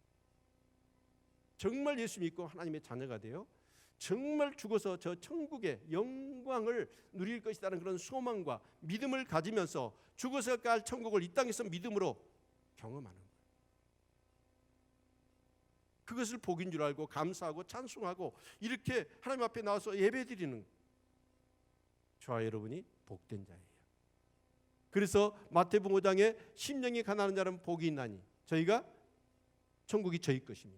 S1: 정말 예수 믿고 하나님의 자녀가 되어 정말 죽어서 저 천국의 영광을 누릴 것이라는 그런 소망과 믿음을 가지면서 죽어서 갈 천국을 이 땅에서 믿음으로 경험하는 거예요. 그것을 복인 줄 알고 감사하고 찬송하고 이렇게 하나님 앞에 나와서 예배드리는 저와 여러분이 복된 자예요. 그래서 마태복음 5장에 심령이 가난한 자는 복이 있나니 저희가 천국이 저희 것이며,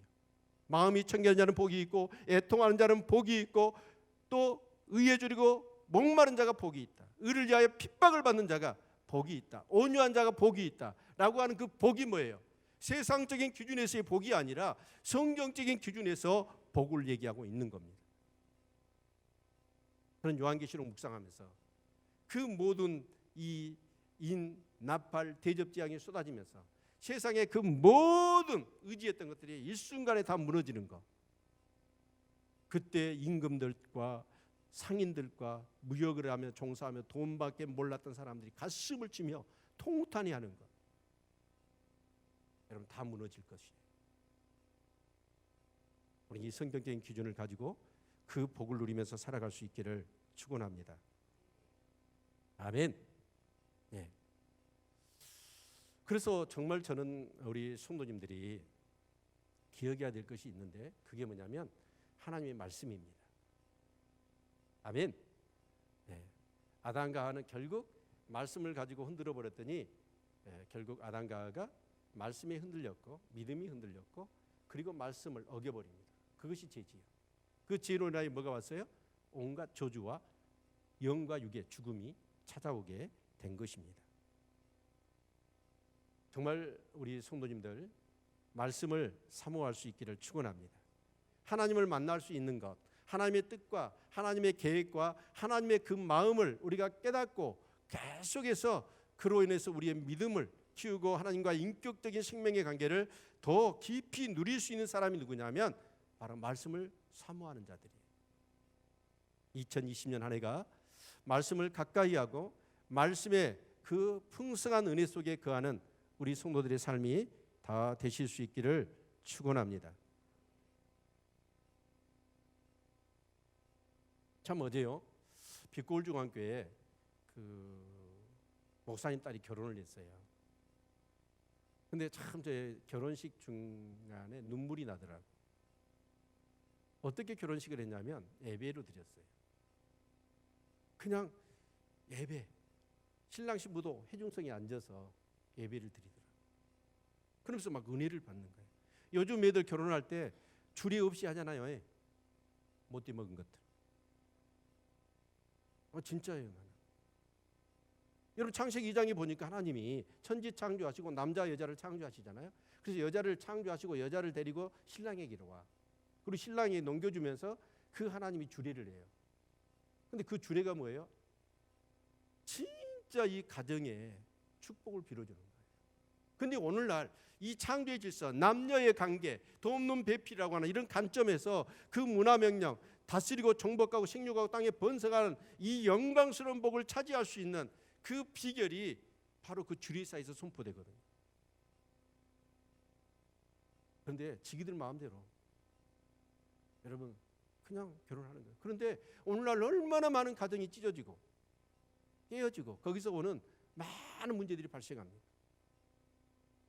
S1: 마음이 청결한 자는 복이 있고 애통하는 자는 복이 있고, 또 의에 줄이고 목마른 자가 복이 있다. 의를 위하여 핍박을 받는 자가 복이 있다. 온유한 자가 복이 있다. 라고 하는 그 복이 뭐예요? 세상적인 기준에서의 복이 아니라 성경적인 기준에서 복을 얘기하고 있는 겁니다. 저는 요한계시록 묵상하면서 그 모든 이 나팔 대접재앙이 쏟아지면서 세상의 그 모든 의지했던 것들이 일순간에 다 무너지는 것, 그때 임금들과 상인들과 무역을 하며 종사하며 돈밖에 몰랐던 사람들이 가슴을 치며 통탄히 하는 것, 여러분 다 무너질 것이에요. 우리 이 성경적인 기준을 가지고 그 복을 누리면서 살아갈 수 있기를 축원합니다. 아멘. 네. 그래서 정말 저는 우리 성도님들이 기억해야 될 것이 있는데, 그게 뭐냐면 하나님의 말씀입니다. 아멘. 네. 아담과 하와는 결국 말씀을 가지고 흔들어 버렸더니 결국 아담과 하와가 말씀에 흔들렸고 믿음이 흔들렸고 그리고 말씀을 어겨버립니다. 그것이 죄지요. 그 죄로 인하여 뭐가 왔어요? 온갖 저주와 영과 육의 죽음이 찾아오게 된 것입니다. 정말 우리 성도님들 말씀을 사모할 수 있기를 축원합니다. 하나님을 만날 수 있는 것, 하나님의 뜻과 하나님의 계획과 하나님의 그 마음을 우리가 깨닫고 계속해서 그로 인해서 우리의 믿음을 키우고 하나님과 인격적인 생명의 관계를 더 깊이 누릴 수 있는 사람이 누구냐면 바로 말씀을 사모하는 자들이에요. 2020년 한 해가 말씀을 가까이 하고 말씀의 그 풍성한 은혜 속에 거하는 우리 성도들의 삶이 다 되실 수 있기를 축원합니다. 참 어제요, 빛고울 중앙교회에 그 목사님 딸이 결혼을 했어요. 근데 참 제 결혼식 중간에 눈물이 나더라고요. 어떻게 결혼식을 했냐면 예배로 드렸어요. 그냥 예배, 신랑 신부도 회중석에 앉아서 예배를 드리더라고요. 그러면서 막 은혜를 받는 거예요. 요즘 애들 결혼할 때 주례 없이 하잖아요. 못돼 먹은 것들. 진짜예요. 나는. 여러분 창세기 2장에 보니까 하나님이 천지 창조하시고 남자 여자를 창조하시잖아요. 그래서 여자를 창조하시고 여자를 데리고 신랑에게로 와. 그리고 신랑이 넘겨주면서 그 하나님이 주례를 해요. 근데 그 주례가 뭐예요? 진짜 이 가정에 축복을 빌어주는 거예요. 근데 오늘날 이 창조의 질서, 남녀의 관계, 돕는 배필이라고 하는 이런 관점에서 그 문화명령, 다스리고 정복하고 생육하고 땅에 번성하는 이 영광스러운 복을 차지할 수 있는 그 비결이 바로 그 주례사에서 선포되거든요. 그런데 지기들 마음대로 여러분 그냥 결혼하는 거예요. 그런데 오늘날 얼마나 많은 가정이 찢어지고 깨어지고 거기서 오는 많은 문제들이 발생합니다.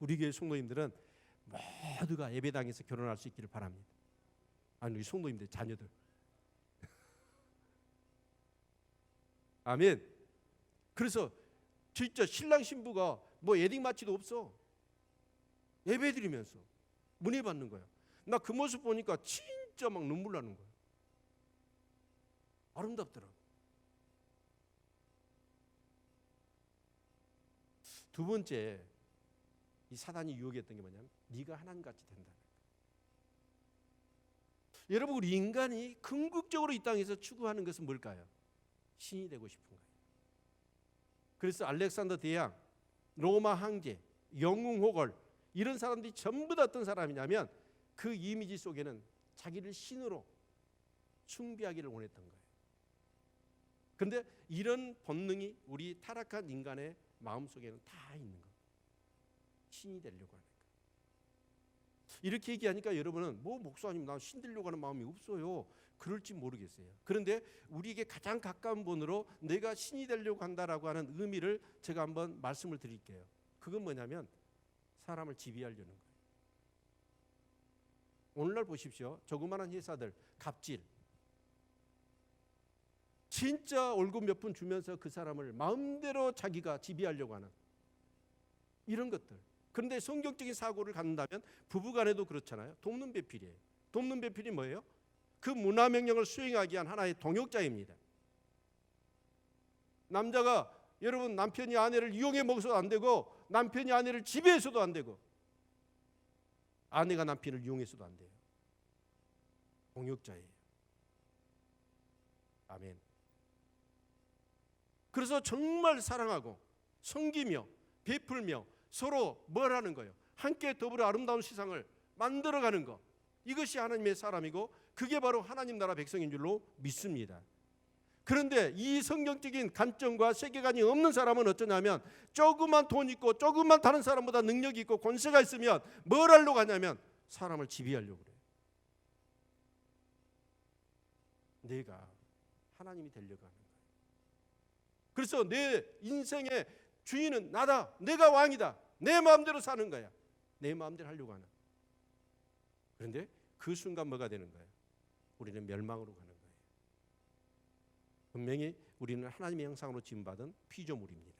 S1: 우리 교회 성도님들은 모두가 예배당에서 결혼할 수 있기를 바랍니다. 아니 우리 성도님들 자녀들. 아멘. 그래서 진짜 신랑 신부가 뭐 웨딩 마치도 없어. 예배 드리면서 문예 받는 거야. 나 그 모습 보니까 진짜 막 눈물 나는 거야. 아름답더라. 두 번째 이 사단이 유혹했던 게 뭐냐면 네가 하나님같이 된다. 여러분 우리 인간이 궁극적으로 이 땅에서 추구하는 것은 뭘까요? 신이 되고 싶은 거예요. 그래서 알렉산더 대왕, 로마 황제, 영웅 호걸 이런 사람들이 전부 다 어떤 사람이냐면 그 이미지 속에는 자기를 신으로 숭배하기를 원했던 거예요. 그런데 이런 본능이 우리 타락한 인간의 마음속에는 다 있는 거예요. 신이 되려고 하는 거예요. 이렇게 얘기하니까 여러분은 뭐 목사님 나 신 되려고 하는 마음이 없어요. 그럴지 모르겠어요. 그런데 우리에게 가장 가까운 분으로 내가 신이 되려고 한다라고 하는 의미를 제가 한번 말씀을 드릴게요. 그건 뭐냐면 사람을 지배하려는 거예요. 오늘날 보십시오. 조그마한 회사들 갑질. 진짜 월급 몇 푼 주면서 그 사람을 마음대로 자기가 지배하려고 하는 이런 것들. 그런데 성경적인 사고를 갖는다면 부부간에도 그렇잖아요. 돕는 배필이에요. 돕는 배필이 뭐예요? 그 문화명령을 수행하기 위한 하나의 동역자입니다. 남자가 여러분 남편이 아내를 이용해 먹어서도 안 되고 남편이 아내를 지배해서도 안 되고 아내가 남편을 이용해서도 안 돼요. 동역자예요. 아멘. 그래서 정말 사랑하고 섬기며 베풀며 서로 뭘 하는 거예요? 함께 더불어 아름다운 세상을 만들어가는 것. 이것이 하나님의 사람이고 그게 바로 하나님 나라 백성인 줄로 믿습니다. 그런데 이 성경적인 관점과 세계관이 없는 사람은 어쩌냐면 조금만 돈 있고 조금만 다른 사람보다 능력이 있고 권세가 있으면 뭘 하려고 하냐면 사람을 지배하려고 그래요. 내가 하나님이 되려고 하는 거예요. 그래서 내 인생의 주인은 나다. 내가 왕이다. 내 마음대로 사는 거야. 내 마음대로 하려고 하는. 그런데 그 순간 뭐가 되는 거예요? 우리는 멸망으로 가는 거예요. 분명히 우리는 하나님의 형상으로 지음받은 피조물입니다.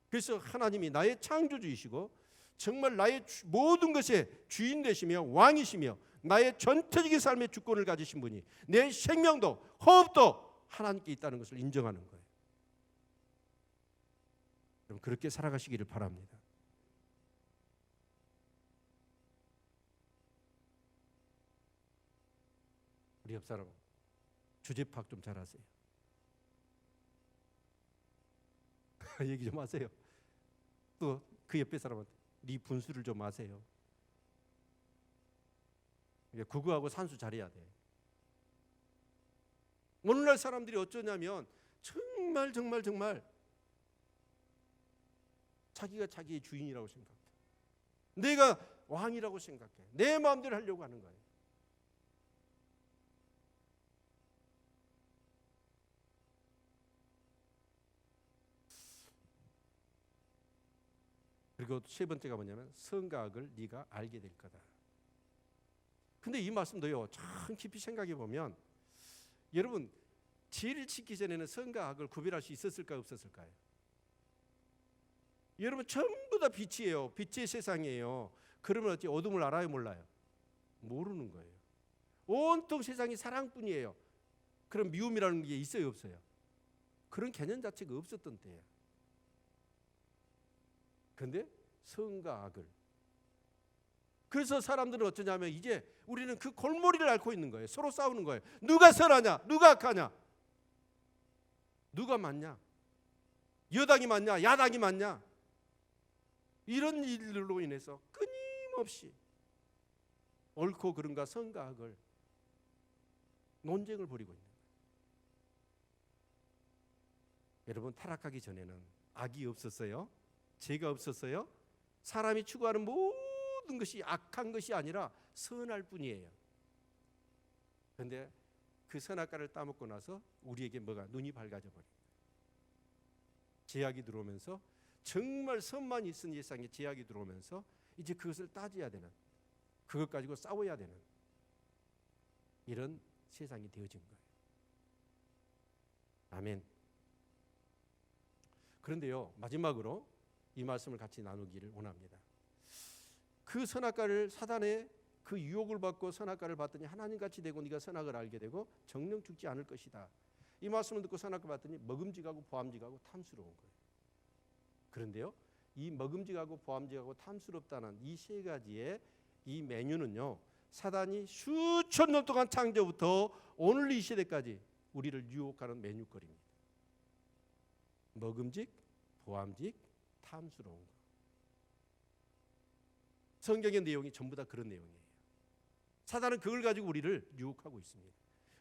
S1: 그래서 하나님이 나의 창조주이시고 정말 나의 모든 것의 주인 되시며 왕이시며 나의 전체적인 삶의 주권을 가지신 분이 내 생명도 호흡도 하나님께 있다는 것을 인정하는 거예요. 여러분 그렇게 살아가시기를 바랍니다. 우리 옆 사람 주제 파악 좀 잘하세요. 얘기 좀 하세요. 또 그 옆에 사람한테 네 분수를 좀 아세요. 국어하고 산수 잘해야 돼. 오늘날 사람들이 어쩌냐면 정말 자기가 자기의 주인이라고 생각해. 내가 왕이라고 생각해. 내 마음대로 하려고 하는 거예요. 그리고 세 번째가 뭐냐면 선과 악을 네가 알게 될 거다. 근데 이 말씀도요 참 깊이 생각해 보면 여러분 죄를 짓기 전에는 선과 악을 구별할 수 있었을까요, 없었을까요? 여러분 전부 다 빛이에요. 빛의 세상이에요. 그러면 어찌 어둠을 알아요, 몰라요? 모르는 거예요. 온통 세상이 사랑뿐이에요. 그럼 미움이라는 게 있어요, 없어요? 그런 개념 자체가 없었던 때예요. 그런데 선과 악을 그래서 사람들은 어쩌냐면 이제 우리는 그 골머리를 앓고 있는 거예요. 서로 싸우는 거예요. 누가 선하냐? 누가 악하냐? 누가 맞냐? 여당이 맞냐? 야당이 맞냐? 이런 일들로 인해서 끊임없이 옳고 그른가 선과 악을 논쟁을 벌이고 있는 거예요. 여러분, 타락하기 전에는 악이 없었어요? 죄가 없었어요? 사람이 추구하는 모든 것이 악한 것이 아니라 선할 뿐이에요. 그런데 그 선악과를 따먹고 나서 우리에게 뭐가 눈이 밝아져 버려요. 제약이 들어오면서, 정말 선만 있은 세상에 제약이 들어오면서 이제 그것을 따져야 되는, 그것 가지고 싸워야 되는 이런 세상이 되어진 거예요. 아멘. 그런데요, 마지막으로 이 말씀을 같이 나누기를 원합니다. 그 선악과를, 사단의 그 유혹을 받고 선악과를 받더니 하나님같이 되고 네가 선악을 알게 되고 정령 죽지 않을 것이다. 이 말씀을 듣고 선악과 받더니 먹음직하고 보암직하고 탐스러운 거예요. 그런데요, 이 먹음직하고 보암직하고 탐스럽다는 이 세 가지의 이 메뉴는요, 사단이 수천 년 동안 창조부터 오늘 이 시대까지 우리를 유혹하는 메뉴거리입니다. 먹음직, 보암직, 탐스러운 것. 성경의 내용이 전부 다 그런 내용이에요. 사단은 그걸 가지고 우리를 유혹하고 있습니다.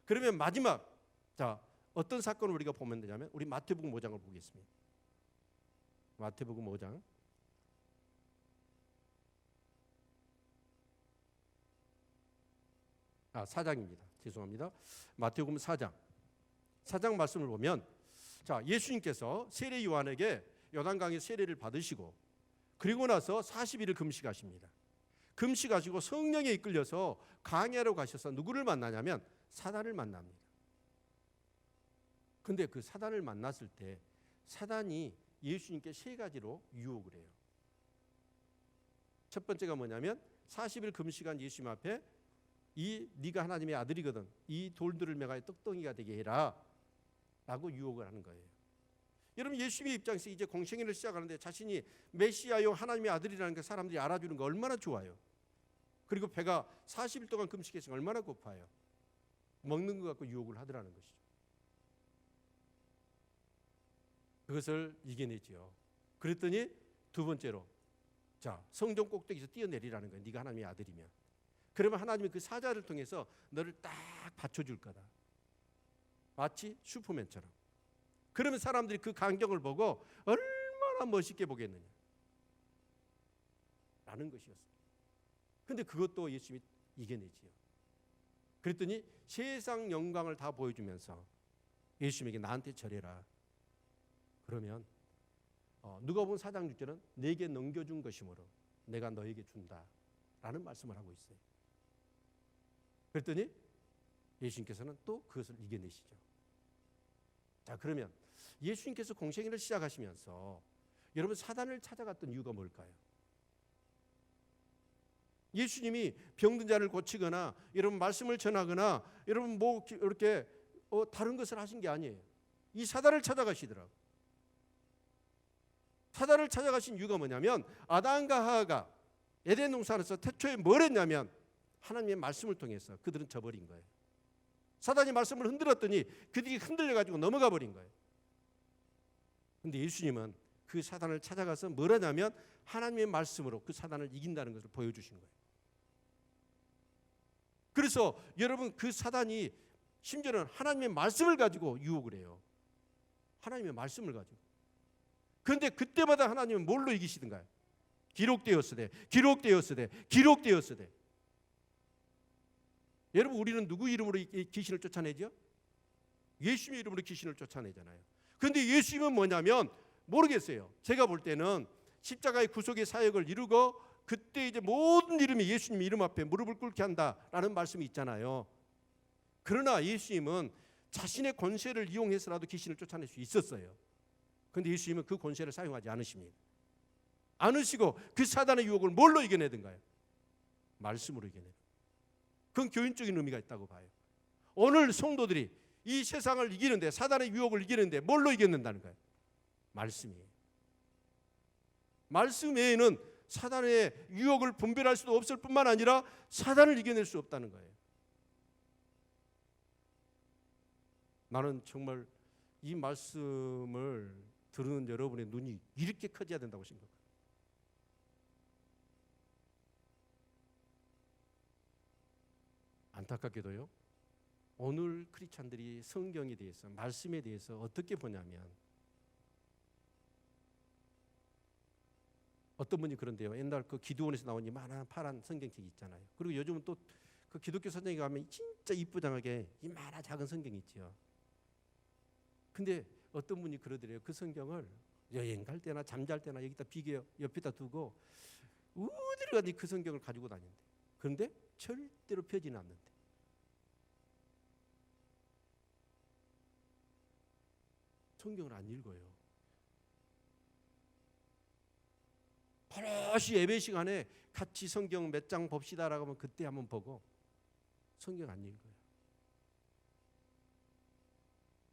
S1: 그러면 마지막, 자, 어떤 사건을 우리가 보면 되냐면 우리 마태복음 5장을 보겠습니다. 마태복음 5장. 아, 4장입니다. 죄송합니다. 마태복음 4장. 4장 말씀을 보면, 자, 예수님께서 세례 요한에게 요단강에 세례를 받으시고 그리고 나서 40일을 금식하십니다. 금식하시고 성령에 이끌려서 광야로 가셔서 누구를 만나냐면 사단을 만납니다. 근데 그 사단을 만났을 때 사단이 예수님께 세 가지로 유혹을 해요. 첫 번째가 뭐냐면 40일 금식한 예수님 앞에 네가 하나님의 아들이거든, 이 돌들을 매가에 떡덩이가 되게 해라 라고 유혹을 하는 거예요. 여러분, 예수님의 입장에서 이제 공생애를 시작하는데 자신이 메시아요 하나님의 아들이라는 게 사람들이 알아주는 거 얼마나 좋아요. 그리고 배가 40일 동안 금식했으면 얼마나 고파요. 먹는 것 갖고 유혹을 하더라는 것이죠. 그것을 이겨내지요. 그랬더니 두 번째로, 자, 성전 꼭대기에서 뛰어내리라는 거예요. 네가 하나님의 아들이면. 그러면 하나님이 그 사자를 통해서 너를 딱 받쳐줄 거다. 마치 슈퍼맨처럼. 그러면 사람들이 그 광경을 보고 얼마나 멋있게 보겠느냐 라는 것이었어요. 그런데 그것도 예수님이 이겨내지요. 그랬더니 세상 영광을 다 보여주면서 예수님에게 나한테 절해라. 그러면 누가복음 4장 6절은 내게 넘겨준 것이므로 내가 너에게 준다 라는 말씀을 하고 있어요. 그랬더니 예수님께서는 또 그것을 이겨내시죠. 자, 그러면 예수님께서 공생애를 시작하시면서 여러분 사단을 찾아갔던 이유가 뭘까요? 예수님이 병든 자를 고치거나 여러분 말씀을 전하거나 여러분 뭐 이렇게 다른 것을 하신 게 아니에요. 이 사단을 찾아가시더라고요. 사단을 찾아가신 이유가 뭐냐면 아담과 하와가 에덴 동산에서 태초에 뭘 했냐면 하나님의 말씀을 통해서 그들은 져버린 거예요. 사단이 말씀을 흔들었더니 그들이 흔들려가지고 넘어가 버린 거예요. 그런데 예수님은 그 사단을 찾아가서 뭘 하냐면 하나님의 말씀으로 그 사단을 이긴다는 것을 보여주신 거예요. 그래서 여러분 그 사단이 심지어는 하나님의 말씀을 가지고 유혹을 해요. 하나님의 말씀을 가지고. 그런데 그때마다 하나님은 뭘로 이기시던가요? 기록되었으되, 기록되었으되, 기록되었으되. 여러분 우리는 누구 이름으로 귀신을 쫓아내죠? 예수님의 이름으로 귀신을 쫓아내잖아요. 그런데 예수님은 뭐냐면 모르겠어요. 제가 볼 때는 십자가의 구속의 사역을 이루고 그때 이제 모든 이름이 예수님 이름 앞에 무릎을 꿇게 한다라는 말씀이 있잖아요. 그러나 예수님은 자신의 권세를 이용해서라도 귀신을 쫓아낼 수 있었어요. 그런데 예수님은 그 권세를 사용하지 않으십니다. 않으시고 그 사단의 유혹을 뭘로 이겨내던가요? 말씀으로 이겨내는. 그건 교훈적인 의미가 있다고 봐요. 오늘 성도들이 이 세상을 이기는데, 사단의 유혹을 이기는데 뭘로 이겨낸다는 거예요? 말씀이에요. 말씀 외에는 사단의 유혹을 분별할 수도 없을 뿐만 아니라 사단을 이겨낼 수 없다는 거예요. 나는 정말 이 말씀을 들은 여러분의 눈이 이렇게 커져야 된다고 생각해요. 안타깝게도요, 오늘 크리스찬들이 성경에 대해서, 말씀에 대해서 어떻게 보냐면, 어떤 분이 그런데요, 옛날 그 기도원에서 나온 이 만한 파란 성경책이 있잖아요. 그리고 요즘은 또 그 기독교 서점에 가면 진짜 이쁘장하게 이 만한 작은 성경이 있죠. 근데 어떤 분이 그러더래요. 그 성경을 여행 갈 때나 잠잘 때나 여기다 비교 옆에다 두고 어디를 가든지 그 성경을 가지고 다닌대. 그런데 절대로 펴지는 않는데. 성경을 안 읽어요. 버릇이 예배 시간에 같이 성경 몇 장 봅시다라고 하면 그때 한번 보고 성경 안 읽어요.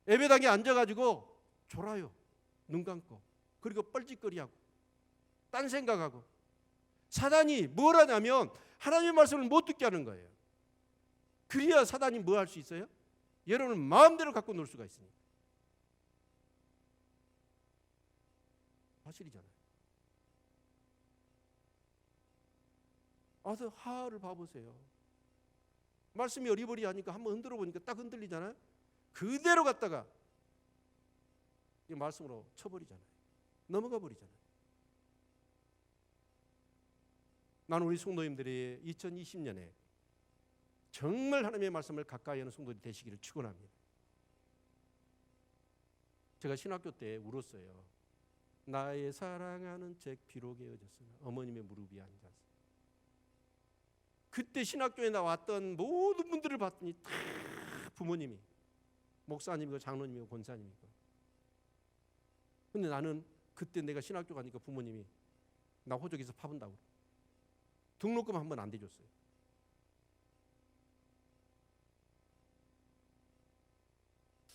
S1: 예배당에 앉아가지고 졸아요. 눈 감고. 그리고 뻘짓거리하고 딴 생각하고. 사단이 뭘 하냐면 하나님의 말씀을 못 듣게 하는 거예요. 그래야 사단이 뭐 할 수 있어요? 여러분을 마음대로 갖고 놀 수가 있으니까. 사실이잖아요. 와서 하하를 봐보세요. 말씀이 어리버리하니까 한번 흔들어 보니까 딱 흔들리잖아요. 그대로 갔다가 이 말씀으로 쳐버리잖아요. 넘어가 버리잖아요. 나는 우리 성도님들이 2020년에 정말 하나님의 말씀을 가까이 하는 성도들이 되시기를 축원합니다. 제가 신학교 때 울었어요. 나의 사랑하는 책 비록 헤어졌으나 어머님의 무릎 위에 앉아서. 그때 신학교에 나왔던 모든 분들을 봤더니 다 부모님이 목사님이고 장로님이고 권사님이고. 근데 나는 그때 내가 신학교 가니까 부모님이 나 호적에서 파본다고 등록금 한 번 안 대줬어요.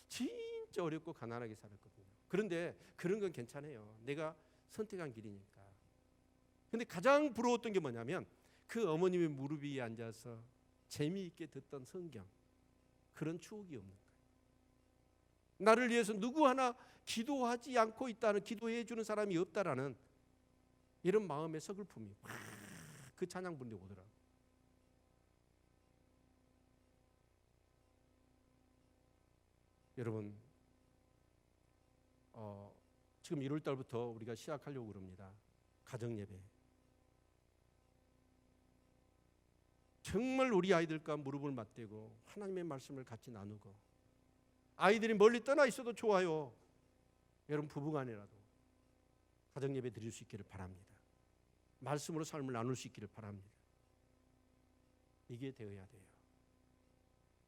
S1: 진짜 어렵고 가난하게 살았거든요. 그런데 그런 건 괜찮아요. 내가 선택한 길이니까. 근데 가장 부러웠던 게 뭐냐면 그 어머님의 무릎 위에 앉아서 재미있게 듣던 성경, 그런 추억이 없는 거예요. 나를 위해서 누구 하나 기도하지 않고 있다는, 기도해 주는 사람이 없다라는 이런 마음의 서글픔이 그 찬양 부르는데 오더라고요. 여러분, 지금 1월 달부터 우리가 시작하려고 그럽니다. 가정예배. 정말 우리 아이들과 무릎을 맞대고 하나님의 말씀을 같이 나누고, 아이들이 멀리 떠나 있어도 좋아요. 여러분 부부간이라도 가정예배 드릴 수 있기를 바랍니다. 말씀으로 삶을 나눌 수 있기를 바랍니다. 이게 되어야 돼요.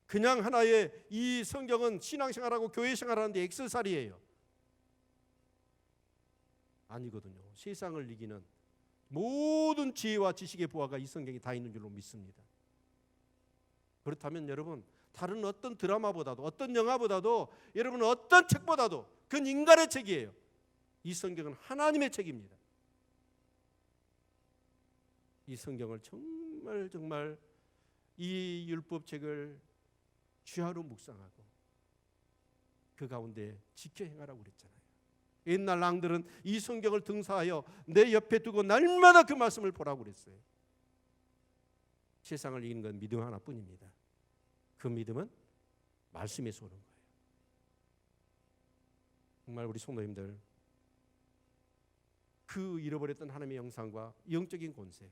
S1: 그냥 하나의 이 성경은 신앙생활하고 교회생활하는데 엑셀살이에요. 아니거든요. 세상을 이기는 모든 지혜와 지식의 보화가 이 성경에 다 있는 줄로 믿습니다. 그렇다면 여러분, 다른 어떤 드라마보다도, 어떤 영화보다도, 여러분 어떤 책보다도, 그건 인간의 책이에요. 이 성경은 하나님의 책입니다. 이 성경을 정말 이 율법책을 주야로 묵상하고 그 가운데 지켜 행하라고 그랬잖아요. 옛날 왕들은 이 성경을 등사하여 내 옆에 두고 날마다 그 말씀을 보라고 그랬어요. 세상을 이기는 건 믿음 하나뿐입니다. 그 믿음은 말씀에서 오는 거예요. 정말 우리 성도님들, 그 잃어버렸던 하나님의 영상과 영적인 권세,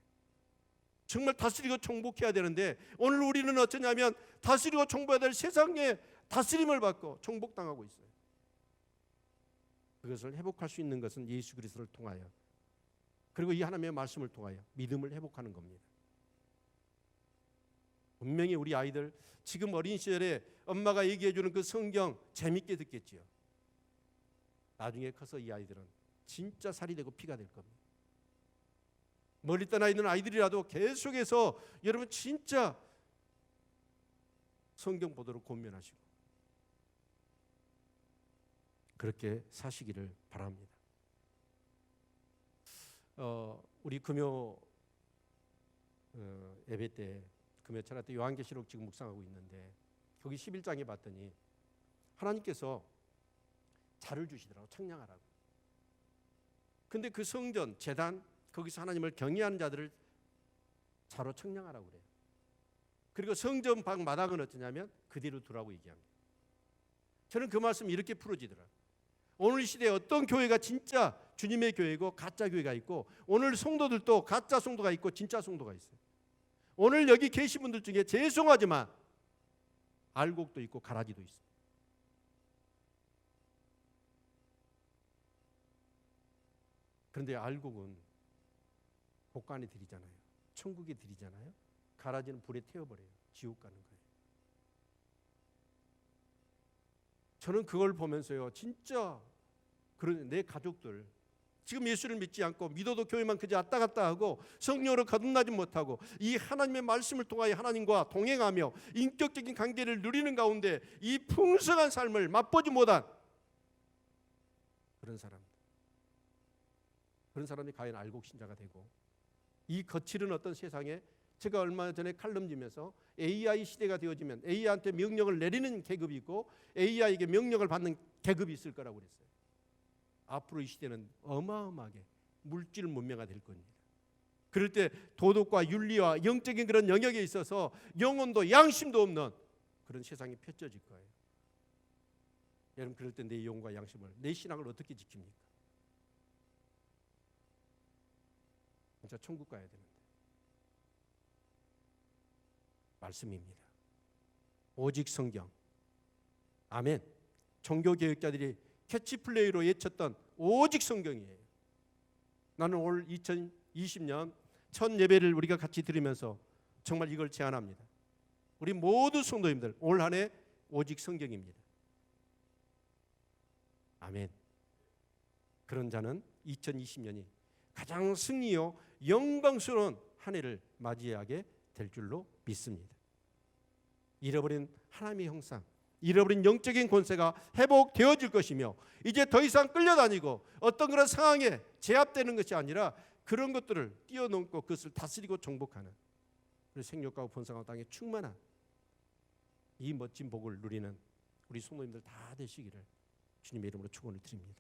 S1: 정말 다스리고 정복해야 되는데 오늘 우리는 어쩌냐면 다스리고 정복해야 될 세상의 다스림을 받고 정복당하고 있어요. 그것을 회복할 수 있는 것은 예수 그리스도를 통하여, 그리고 이 하나님의 말씀을 통하여 믿음을 회복하는 겁니다. 분명히 우리 아이들 지금 어린 시절에 엄마가 얘기해 주는 그 성경 재밌게 듣겠지요. 나중에 커서 이 아이들은 진짜 살이 되고 피가 될 겁니다. 멀리 떠나 있는 아이들이라도 계속해서 여러분 진짜 성경 보도록 권면하시고 그렇게 사시기를 바랍니다. 우리 금요 예배 때, 금요 철학 때 요한계시록 지금 묵상하고 있는데 거기 11장에 봤더니 하나님께서 자를 주시더라고, 청량하라고. 근데 그 성전, 제단, 거기서 하나님을 경외하는 자들을 자로 청량하라고 그래요. 그리고 성전 방 마당은 어떠냐면 그대로 두라고 얘기합니다. 저는 그 말씀이 이렇게 풀어지더라고요. 오늘 시대에 어떤 교회가 진짜 주님의 교회고 가짜 교회가 있고, 오늘 성도들도 가짜 성도가 있고 진짜 성도가 있어요. 오늘 여기 계신 분들 중에 죄송하지만 알곡도 있고 가라지도 있어요. 그런데 알곡은 복간에 드리잖아요. 천국에 드리잖아요. 가라지는 불에 태워버려요. 지옥 가는 거예요. 저는 그걸 보면서요, 진짜 그런 내 가족들, 지금 예수를 믿지 않고 믿어도 교회만 그저 왔다 갔다 하고 성령으로 거듭나지 못하고 이 하나님의 말씀을 통하여 하나님과 동행하며 인격적인 관계를 누리는 가운데 이 풍성한 삶을 맛보지 못한 그런 사람이 과연 알곡 신자가 되고, 이 거칠은 어떤 세상에, 제가 얼마 전에 칼럼지면서 AI 시대가 되어지면 AI한테 명령을 내리는 계급이 있고 AI에게 명령을 받는 계급이 있을 거라고 그랬어요. 앞으로 이 시대는 어마어마하게 물질 문명화 될 겁니다. 그럴 때 도덕과 윤리와 영적인 그런 영역에 있어서 영혼도 양심도 없는 그런 세상이 펼쳐질 거예요. 여러분, 그럴 때 내 영혼과 양심을, 내 신앙을 어떻게 지킵니까? 진짜 천국 가야 되는데. 말씀입니다. 오직 성경. 아멘. 종교개혁자들이 캐치플레이로 외쳤던 오직 성경이에요. 나는 올 2020년 첫 예배를 우리가 같이 드리면서 정말 이걸 제안합니다. 우리 모두 성도님들, 올 한 해 오직 성경입니다. 아멘. 그런 자는 2020년이 가장 승리요 영광스러운 한 해를 맞이하게 될 줄로 믿습니다. 잃어버린 하나님의 형상, 잃어버린 영적인 권세가 회복되어질 것이며, 이제 더 이상 끌려다니고 어떤 그런 상황에 제압되는 것이 아니라 그런 것들을 뛰어넘고 그것을 다스리고 정복하는, 생육하고 번성하고 땅에 충만한 이 멋진 복을 누리는 우리 성도님들 다 되시기를 주님의 이름으로 축원을 드립니다.